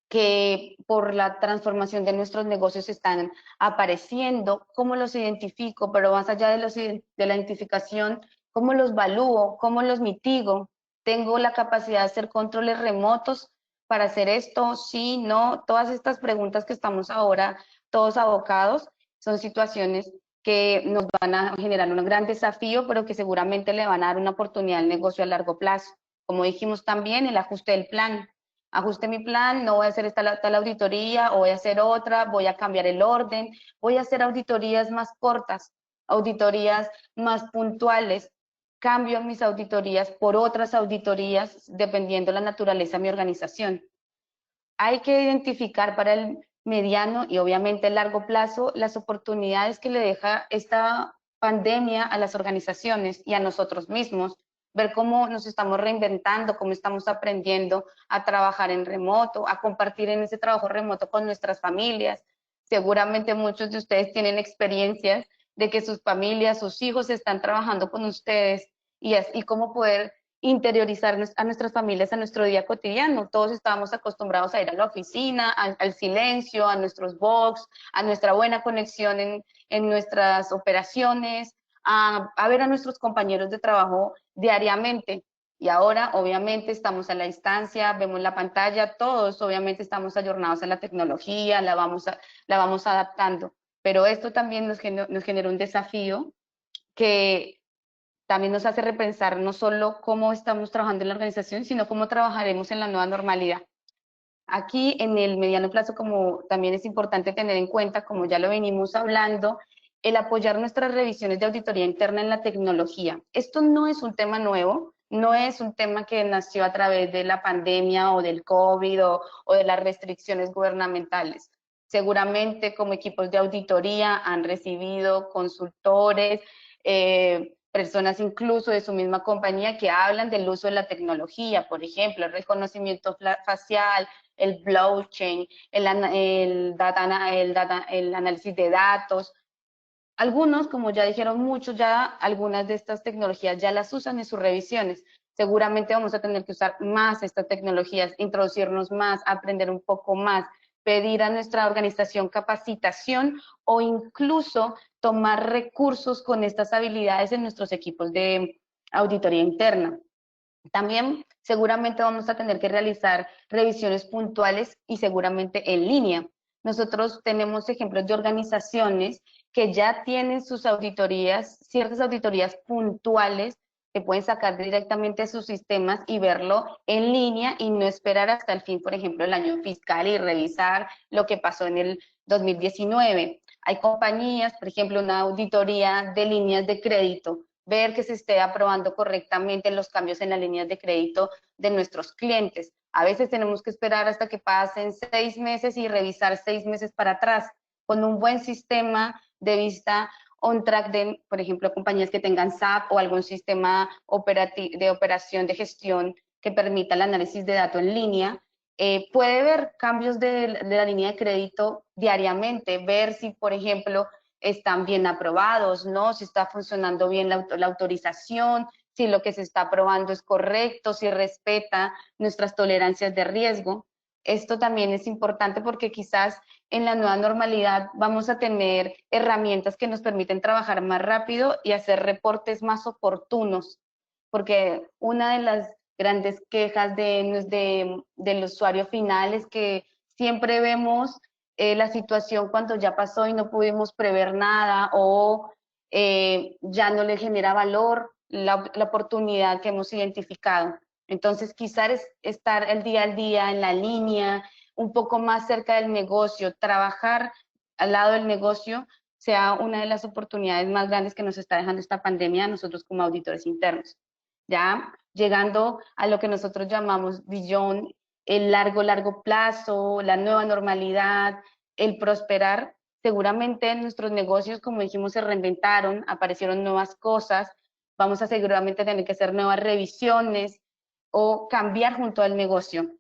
que por la transformación de nuestros negocios están apareciendo, cómo los identifico, pero más allá de la identificación, cómo los evalúo, cómo los mitigo, tengo la capacidad de hacer controles remotos para hacer esto, sí, no, todas estas preguntas que estamos ahora todos abocados son situaciones que nos van a generar un gran desafío, pero que seguramente le van a dar una oportunidad al negocio a largo plazo. Como dijimos también, el ajuste del plan. Ajuste mi plan, no voy a hacer tal auditoría o voy a hacer otra, voy a cambiar el orden, voy a hacer auditorías más cortas, auditorías más puntuales, cambio mis auditorías por otras auditorías dependiendo la naturaleza de mi organización. Hay que identificar para el mediano y obviamente el largo plazo las oportunidades que le deja esta pandemia a las organizaciones y a nosotros mismos, ver cómo nos estamos reinventando, cómo estamos aprendiendo a trabajar en remoto, a compartir en ese trabajo remoto con nuestras familias. Seguramente muchos de ustedes tienen experiencias de que sus familias, sus hijos están trabajando con ustedes y cómo poder interiorizar a nuestras familias a nuestro día cotidiano. Todos estábamos acostumbrados a ir a la oficina, al silencio, a nuestros box, a nuestra buena conexión en nuestras operaciones, a ver a nuestros compañeros de trabajo diariamente. Y ahora, obviamente, estamos a la distancia, vemos la pantalla, todos obviamente estamos ayornados a la tecnología, la vamos adaptando. Pero esto también nos genera un desafío que también nos hace repensar no solo cómo estamos trabajando en la organización, sino cómo trabajaremos en la nueva normalidad. Aquí en el mediano plazo, como también es importante tener en cuenta, como ya lo venimos hablando, el apoyar nuestras revisiones de auditoría interna en la tecnología. Esto no es un tema nuevo, no es un tema que nació a través de la pandemia o del COVID o de las restricciones gubernamentales. Seguramente como equipos de auditoría han recibido consultores, personas incluso de su misma compañía que hablan del uso de la tecnología, por ejemplo, el reconocimiento facial, el blockchain, el análisis de datos. Algunos, como ya dijeron muchos, ya algunas de estas tecnologías ya las usan en sus revisiones. Seguramente vamos a tener que usar más estas tecnologías, introducirnos más, aprender un poco más, pedir a nuestra organización capacitación o incluso tomar recursos con estas habilidades en nuestros equipos de auditoría interna. También seguramente vamos a tener que realizar revisiones puntuales y seguramente en línea. Nosotros tenemos ejemplos de organizaciones que ya tienen sus auditorías, ciertas auditorías puntuales que pueden sacar directamente a sus sistemas y verlo en línea y no esperar hasta el fin, por ejemplo, el año fiscal y revisar lo que pasó en el 2019. Hay compañías, por ejemplo, una auditoría de líneas de crédito, ver que se esté aprobando correctamente los cambios en las líneas de crédito de nuestros clientes. A veces tenemos que esperar hasta que pasen 6 meses y revisar 6 meses para atrás. Con un buen sistema de vista on track de, por ejemplo, compañías que tengan SAP o algún sistema de operación de gestión que permita el análisis de datos en línea, puede ver cambios de la línea de crédito diariamente, ver si, por ejemplo, están bien aprobados, ¿no? Si está funcionando bien la autorización, si lo que se está aprobando es correcto, si respeta nuestras tolerancias de riesgo. Esto también es importante porque quizás en la nueva normalidad vamos a tener herramientas que nos permiten trabajar más rápido y hacer reportes más oportunos, porque una de las grandes quejas del usuario final es que siempre vemos la situación cuando ya pasó y no pudimos prever nada o ya no le genera valor la oportunidad que hemos identificado. Entonces, quizás es estar el día al día en la línea, un poco más cerca del negocio, trabajar al lado del negocio, sea una de las oportunidades más grandes que nos está dejando esta pandemia a nosotros como auditores internos. Ya llegando a lo que nosotros llamamos visión, el largo plazo, la nueva normalidad, el prosperar, seguramente nuestros negocios, como dijimos, se reinventaron, aparecieron nuevas cosas, vamos a seguramente tener que hacer nuevas revisiones o cambiar junto al negocio.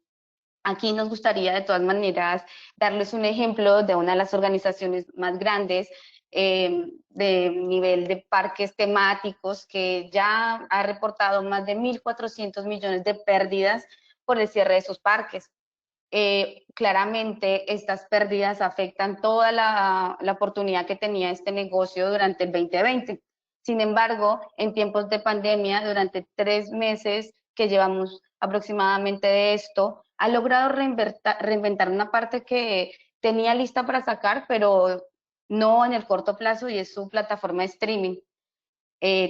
Aquí nos gustaría de todas maneras darles un ejemplo de una de las organizaciones más grandes de nivel de parques temáticos que ya ha reportado más de 1.400 millones de pérdidas por el cierre de sus parques. Claramente estas pérdidas afectan toda la oportunidad que tenía este negocio durante el 2020. Sin embargo, en tiempos de pandemia, durante 3 meses que llevamos aproximadamente de esto, ha logrado reinventar una parte que tenía lista para sacar, pero no en el corto plazo, y es su plataforma de streaming.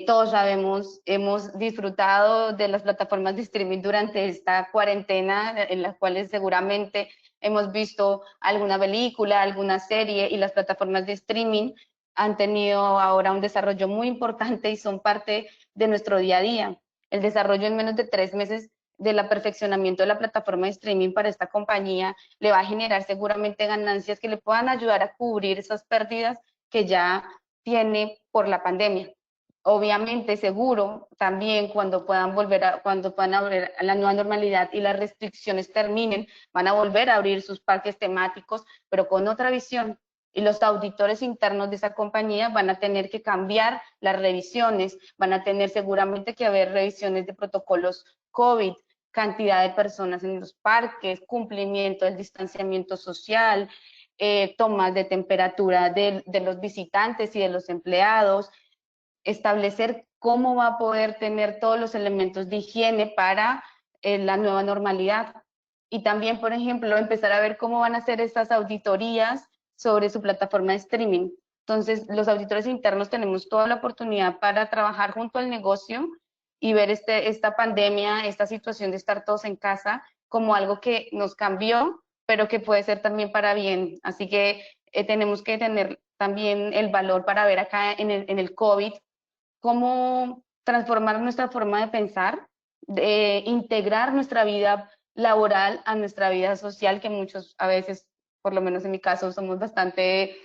Todos sabemos, hemos disfrutado de las plataformas de streaming durante esta cuarentena, en las cuales seguramente hemos visto alguna película, alguna serie, y las plataformas de streaming han tenido ahora un desarrollo muy importante y son parte de nuestro día a día. El desarrollo en menos de 3 meses del perfeccionamiento de la plataforma de streaming para esta compañía le va a generar seguramente ganancias que le puedan ayudar a cubrir esas pérdidas que ya tiene por la pandemia. Obviamente, seguro, también cuando puedan volver a la nueva normalidad y las restricciones terminen, van a volver a abrir sus parques temáticos, pero con otra visión. Y los auditores internos de esa compañía van a tener que cambiar las revisiones, van a tener seguramente que haber revisiones de protocolos COVID, cantidad de personas en los parques, cumplimiento del distanciamiento social, tomas de temperatura de los visitantes y de los empleados, establecer cómo va a poder tener todos los elementos de higiene para la nueva normalidad. Y también, por ejemplo, empezar a ver cómo van a hacer estas auditorías sobre su plataforma de streaming. Entonces, los auditores internos tenemos toda la oportunidad para trabajar junto al negocio y ver esta pandemia, esta situación de estar todos en casa como algo que nos cambió, pero que puede ser también para bien. Así que tenemos que tener también el valor para ver acá en el COVID cómo transformar nuestra forma de pensar, de integrar nuestra vida laboral a nuestra vida social, que muchos a veces, por lo menos en mi caso, somos bastante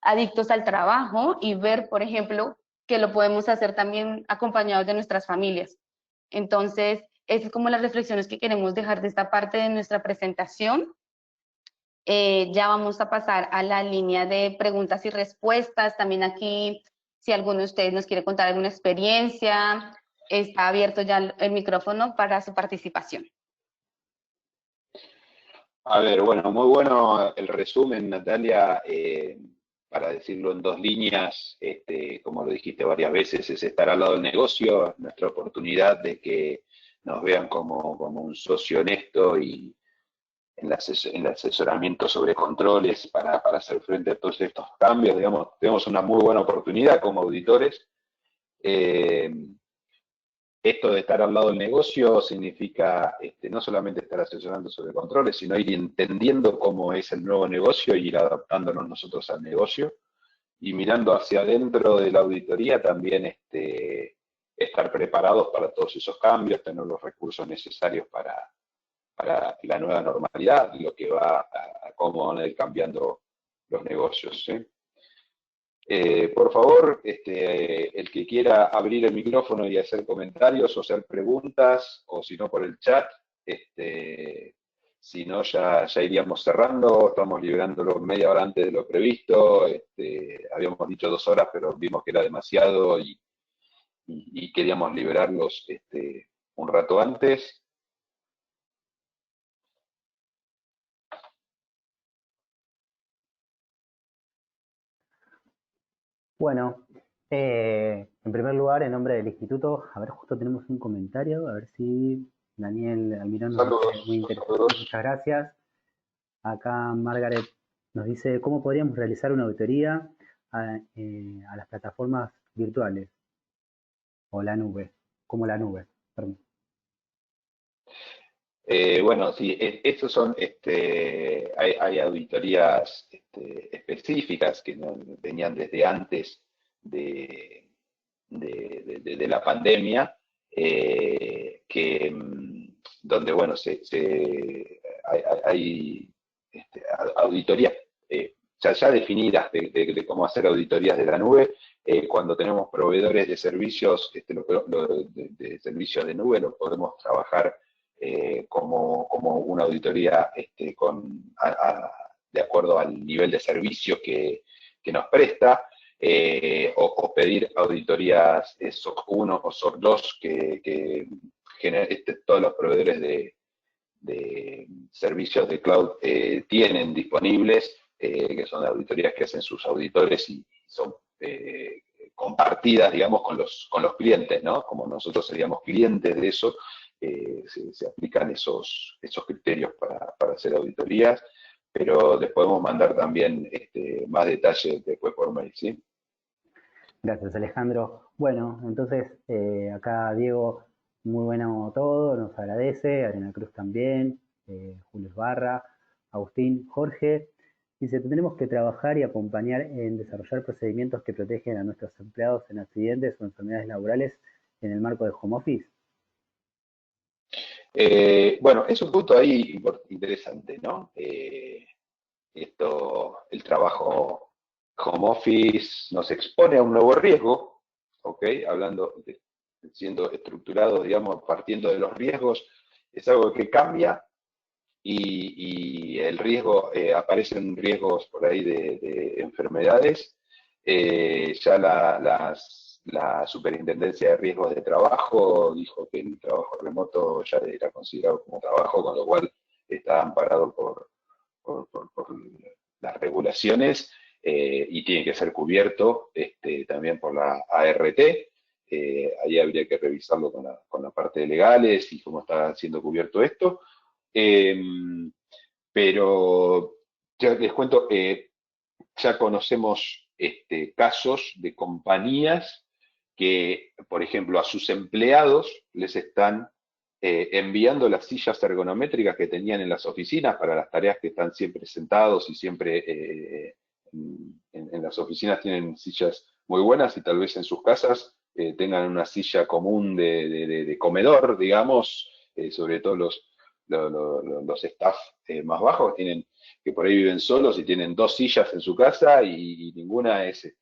adictos al trabajo, y ver, por ejemplo, que lo podemos hacer también acompañados de nuestras familias. Entonces, esas es como las reflexiones que queremos dejar de esta parte de nuestra presentación. Ya vamos a pasar a la línea de preguntas y respuestas. También aquí, si alguno de ustedes nos quiere contar alguna experiencia, está abierto ya el micrófono para su participación. A ver, bueno, muy bueno el resumen, Natalia. Para decirlo en 2 líneas, como lo dijiste varias veces, es estar al lado del negocio, nuestra oportunidad de que nos vean como un socio honesto y en el asesoramiento sobre controles para hacer frente a todos estos cambios. Digamos, tenemos una muy buena oportunidad como auditores. Esto de estar al lado del negocio significa no solamente estar asesorando sobre controles, sino ir entendiendo cómo es el nuevo negocio y ir adaptándonos nosotros al negocio. Y mirando hacia adentro de la auditoría también estar preparados para todos esos cambios, tener los recursos necesarios para la nueva normalidad, lo que va a cómo van a ir cambiando los negocios. Por favor, el que quiera abrir el micrófono y hacer comentarios o hacer preguntas, o si no por el chat, si no ya iríamos cerrando. Estamos liberándolo media hora antes de lo previsto. Habíamos dicho 2 horas, pero vimos que era demasiado y queríamos liberarlos un rato antes. Bueno, en primer lugar, en nombre del instituto, a ver, justo tenemos un comentario, a ver si Daniel Almirón nos dice, muy interesante, muchas gracias. Acá Margaret nos dice, ¿cómo podríamos realizar una auditoría a las plataformas virtuales? O la nube, como la nube, perdón. Bueno, sí, estos son, hay auditorías específicas que venían desde antes de la pandemia, donde, bueno, hay auditorías ya definidas de cómo hacer auditorías de la nube. Cuando tenemos proveedores de servicios, de servicios de nube, lo podemos trabajar como una auditoría de acuerdo al nivel de servicio que nos presta, o pedir auditorías SOC 1 o SOC 2 que todos los proveedores de servicios de cloud tienen disponibles, que son auditorías que hacen sus auditores y son compartidas, digamos, con los clientes, ¿no? Como nosotros seríamos clientes de eso, se aplican esos criterios para hacer auditorías, pero les podemos mandar también más detalles después por mail, ¿sí? Gracias, Alejandro. Bueno, entonces acá Diego, muy bueno todo, nos agradece, Ariana Cruz también, Julio Barra, Agustín, Jorge. Dice, tendremos que trabajar y acompañar en desarrollar procedimientos que protegen a nuestros empleados en accidentes o enfermedades laborales en el marco de home office. Bueno, es un punto ahí interesante, ¿no? El trabajo home office nos expone a un nuevo riesgo, ¿ok? Siendo estructurado, digamos, partiendo de los riesgos, es algo que cambia y el riesgo, aparecen riesgos por ahí de enfermedades. Ya la Superintendencia de Riesgos de Trabajo dijo que el trabajo remoto ya era considerado como trabajo, con lo cual está amparado por las regulaciones y tiene que ser cubierto también por la ART. Ahí habría que revisarlo con la parte de legales y cómo está siendo cubierto esto. Pero ya les cuento, ya conocemos casos de compañías que, por ejemplo, a sus empleados les están enviando las sillas ergonométricas que tenían en las oficinas para las tareas que están siempre sentados y siempre en las oficinas tienen sillas muy buenas y tal vez en sus casas tengan una silla común de comedor, digamos, sobre todo los staff más bajos tienen que por ahí viven solos y tienen 2 sillas en su casa y ninguna es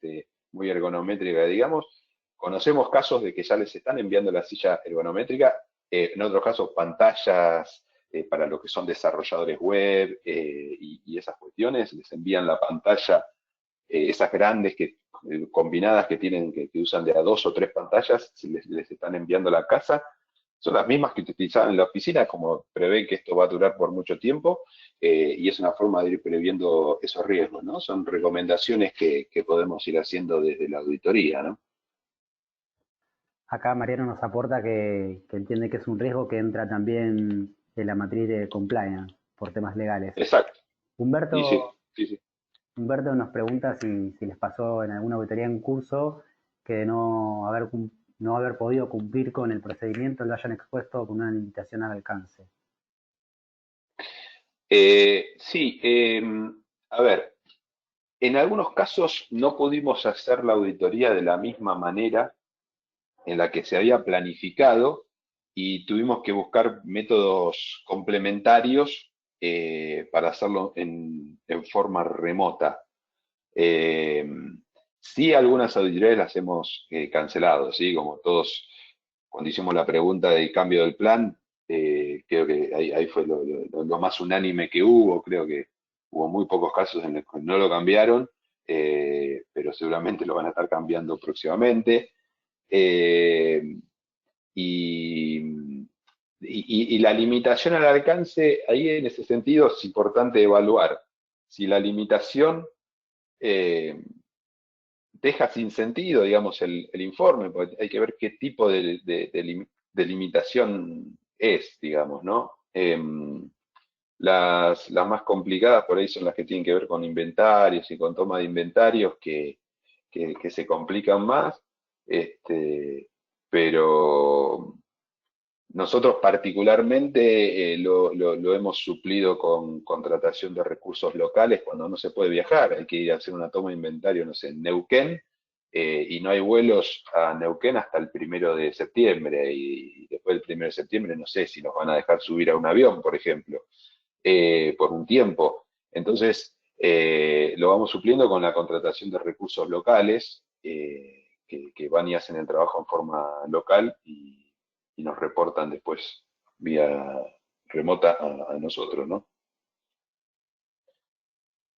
muy ergonométrica, digamos. Conocemos casos de que ya les están enviando la silla ergonométrica, en otros casos pantallas para lo que son desarrolladores web y esas cuestiones, les envían la pantalla, esas grandes combinadas que usan de a 2 o 3 pantallas, les están enviando a la casa. Son las mismas que utilizaban en la oficina, como prevén que esto va a durar por mucho tiempo, y es una forma de ir previendo esos riesgos, ¿no? Son recomendaciones que podemos ir haciendo desde la auditoría, ¿no? Acá Mariano nos aporta que entiende que es un riesgo que entra también en la matriz de compliance por temas legales. Exacto. Humberto, Y sí. Humberto nos pregunta si les pasó en alguna auditoría en curso que de no haber podido cumplir con el procedimiento lo hayan expuesto con una limitación al alcance. Sí, a ver, en algunos casos no pudimos hacer la auditoría de la misma manera en la que se había planificado y tuvimos que buscar métodos complementarios para hacerlo en forma remota. Sí, algunas auditorías las hemos cancelado, ¿sí? Como todos, cuando hicimos la pregunta del cambio del plan, creo que ahí fue lo más unánime que hubo, creo que hubo muy pocos casos en los que no lo cambiaron, pero seguramente lo van a estar cambiando próximamente. Eh, y, y la limitación al alcance, ahí en ese sentido es importante evaluar si la limitación deja sin sentido, digamos, el informe, porque hay que ver qué tipo de limitación es, digamos, ¿no? Las más complicadas por ahí son las que tienen que ver con inventarios y con toma de inventarios que se complican más, pero nosotros particularmente lo hemos suplido con contratación de recursos locales cuando no se puede viajar, hay que ir a hacer una toma de inventario, no sé, en Neuquén, y no hay vuelos a Neuquén hasta el 1 de septiembre, y después del 1 de septiembre no sé si nos van a dejar subir a un avión, por ejemplo, por un tiempo. Entonces, lo vamos supliendo con la contratación de recursos locales, que van y hacen el trabajo en forma local y nos reportan después vía remota a nosotros, ¿no?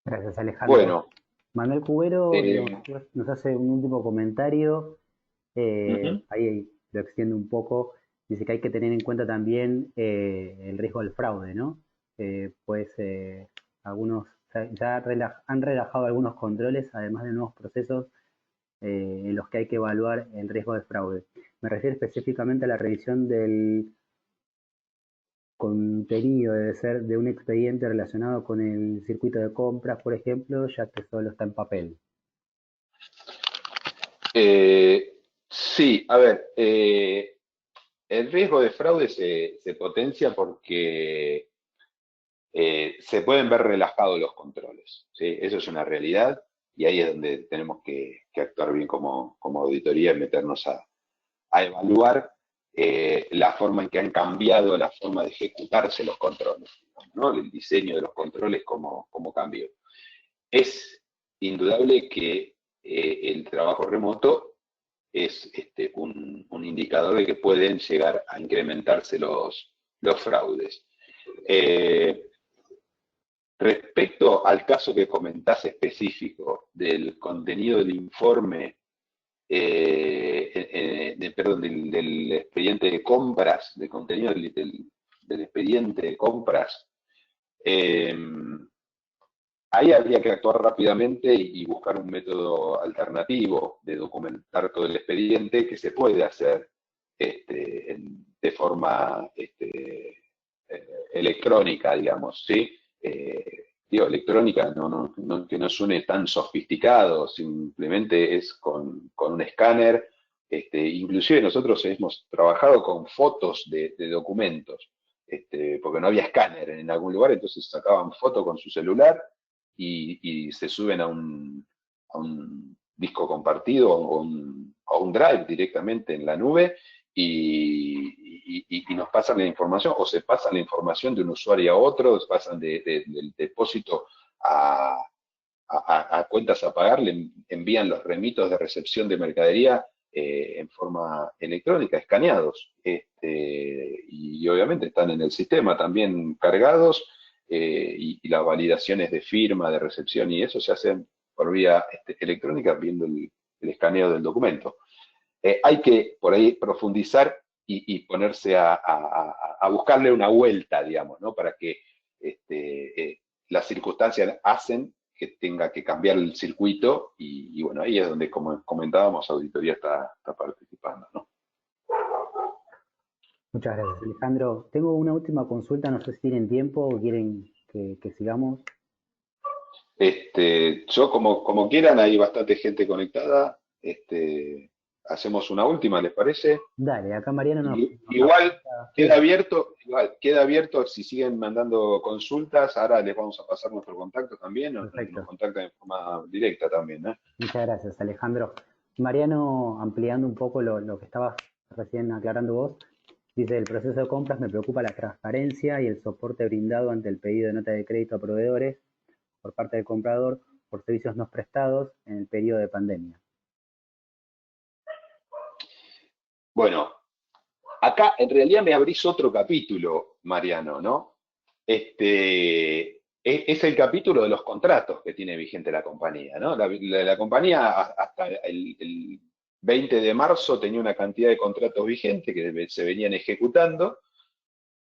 Gracias, Alejandro. Bueno, Manuel Cubero eh, nos hace un último comentario, ahí lo extiende un poco, dice que hay que tener en cuenta también el riesgo del fraude, ¿no? Pues algunos han relajado algunos controles, además de nuevos procesos en los que hay que evaluar el riesgo de fraude. Me refiero específicamente a la revisión del contenido debe ser de un expediente relacionado con el circuito de compras, por ejemplo, ya que solo está en papel. Sí, a ver, el riesgo de fraude se potencia porque se pueden ver relajados los controles, ¿sí? Eso es una realidad y ahí es donde tenemos que actuar bien como auditoría y meternos a evaluar la forma en que han cambiado la forma de ejecutarse los controles, ¿no? El diseño de los controles, cómo cambió. Es indudable que el trabajo remoto es un indicador de que pueden llegar a incrementarse los fraudes. Respecto al caso que comentás específico del contenido del informe, perdón, del expediente de compras, del contenido del expediente de compras, ahí habría que actuar rápidamente y buscar un método alternativo de documentar todo el expediente que se puede hacer de forma electrónica, digamos, ¿sí? Digo, electrónica, que no suene tan sofisticado, simplemente es con un escáner. Inclusive nosotros hemos trabajado con fotos de documentos, porque no había escáner en algún lugar, entonces sacaban foto con su celular y se suben a un disco compartido o a un drive directamente en la nube y nos pasan la información, o se pasan la información de un usuario a otro, se pasan del depósito a cuentas a pagar, le envían los remitos de recepción de mercadería en forma electrónica, escaneados, y obviamente están en el sistema también cargados, y las validaciones de firma, de recepción y eso se hacen por vía electrónica viendo el escaneo del documento. Hay que por ahí profundizar y ponerse a buscarle una vuelta, digamos, ¿no? Para que las circunstancias hacen que tenga que cambiar el circuito y bueno, ahí es donde, como comentábamos, Auditoría está participando, ¿no? Muchas gracias, Alejandro. Tengo una última consulta, no sé si tienen tiempo o quieren que sigamos. Yo como quieran, hay bastante gente conectada. Hacemos una última, ¿les parece? Dale, acá Mariano nos igual queda abierto si siguen mandando consultas. Ahora les vamos a pasar nuestro contacto también, nos contactan de forma directa también, ¿eh? Muchas gracias, Alejandro. Mariano, ampliando un poco lo que estabas recién aclarando vos, dice: el proceso de compras me preocupa la transparencia y el soporte brindado ante el pedido de nota de crédito a proveedores por parte del comprador por servicios no prestados en el periodo de pandemia. Bueno, acá en realidad me abrís otro capítulo, Mariano, ¿no? Es el capítulo de los contratos que tiene vigente la compañía, ¿no? La compañía hasta el 20 de marzo tenía una cantidad de contratos vigentes que se venían ejecutando,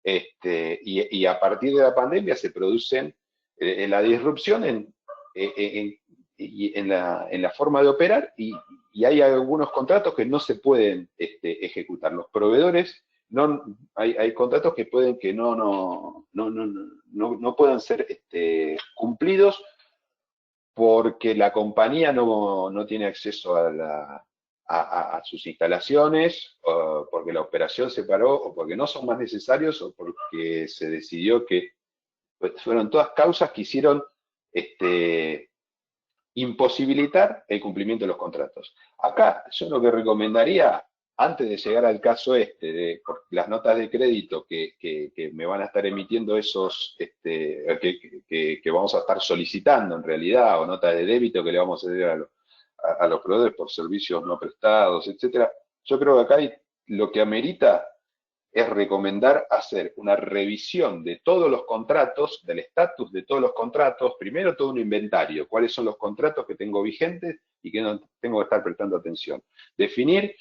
y a partir de la pandemia se producen la disrupción en la forma de operar y hay algunos contratos que no se pueden ejecutar. Los proveedores, hay contratos que pueden que no puedan ser cumplidos porque la compañía no tiene acceso a sus instalaciones, o porque la operación se paró, o porque no son más necesarios, o porque se decidió que pues, fueron todas causas que hicieron imposibilitar el cumplimiento de los contratos. Acá yo lo que recomendaría, antes de llegar al caso de las notas de crédito que me van a estar emitiendo esos, que vamos a estar solicitando en realidad, o notas de débito que le vamos a hacer a los proveedores por servicios no prestados, etcétera, yo creo que acá lo que amerita es recomendar hacer una revisión de todos los contratos, del estatus de todos los contratos, primero todo un inventario, cuáles son los contratos que tengo vigentes y que no tengo que estar prestando atención. Definir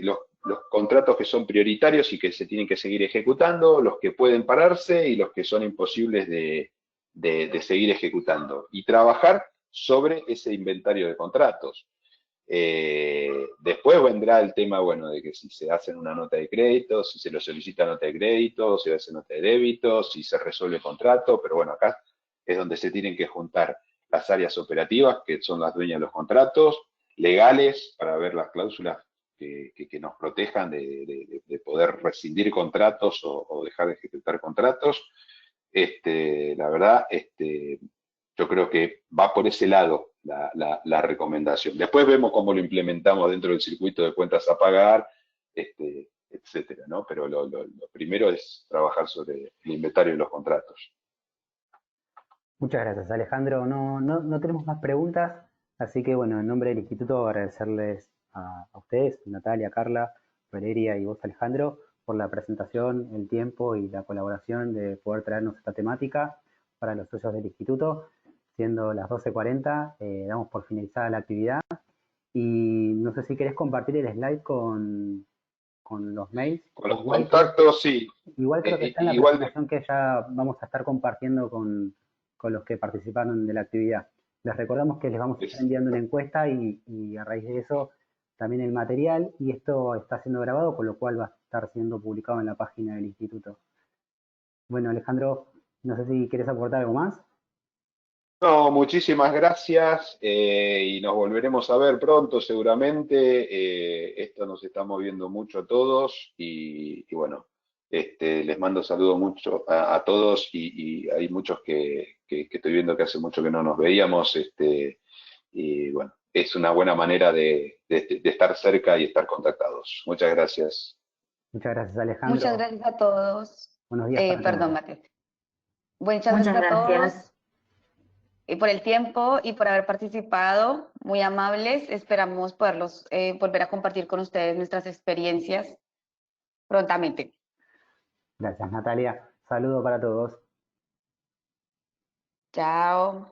los contratos que son prioritarios y que se tienen que seguir ejecutando, los que pueden pararse y los que son imposibles de seguir ejecutando. Y trabajar sobre ese inventario de contratos. Después vendrá el tema, bueno, de que si se hacen una nota de crédito, si se lo solicita nota de crédito, si se hace nota de débito, si se resuelve el contrato, pero bueno, acá es donde se tienen que juntar las áreas operativas, que son las dueñas de los contratos, legales, para ver las cláusulas que nos protejan de poder rescindir contratos o dejar de ejecutar contratos. La verdad, yo creo que va por ese lado la recomendación. Después vemos cómo lo implementamos dentro del circuito de cuentas a pagar, etcétera, ¿no? Pero lo primero es trabajar sobre el inventario de los contratos. Muchas gracias, Alejandro. No tenemos más preguntas, así que bueno, en nombre del Instituto agradecerles a ustedes, Natalia, Carla, Valeria y vos, Alejandro, por la presentación, el tiempo y la colaboración de poder traernos esta temática para los socios del Instituto. Siendo las 12:40, damos por finalizada la actividad y no sé si querés compartir el slide con los mails. Con los contactos, sí. Igual creo que está en la presentación que ya vamos a estar compartiendo con los que participaron de la actividad. Les recordamos que les vamos a estar enviando una encuesta y a raíz de eso también el material, y esto está siendo grabado, con lo cual va a estar siendo publicado en la página del Instituto. Bueno, Alejandro, no sé si quieres aportar algo más. No, muchísimas gracias y nos volveremos a ver pronto seguramente. Esto nos está moviendo mucho a todos y bueno, les mando saludos mucho a todos y hay muchos que estoy viendo que hace mucho que no nos veíamos y bueno, es una buena manera de estar cerca y estar contactados. Muchas gracias. Muchas gracias, Alejandro. Muchas gracias a todos. Buenos días. Perdón, Mateo. Muchas gracias a todos. Y por el tiempo y por haber participado, muy amables. Esperamos poderlos volver a compartir con ustedes nuestras experiencias prontamente. Gracias, Natalia. Saludo para todos. Chao.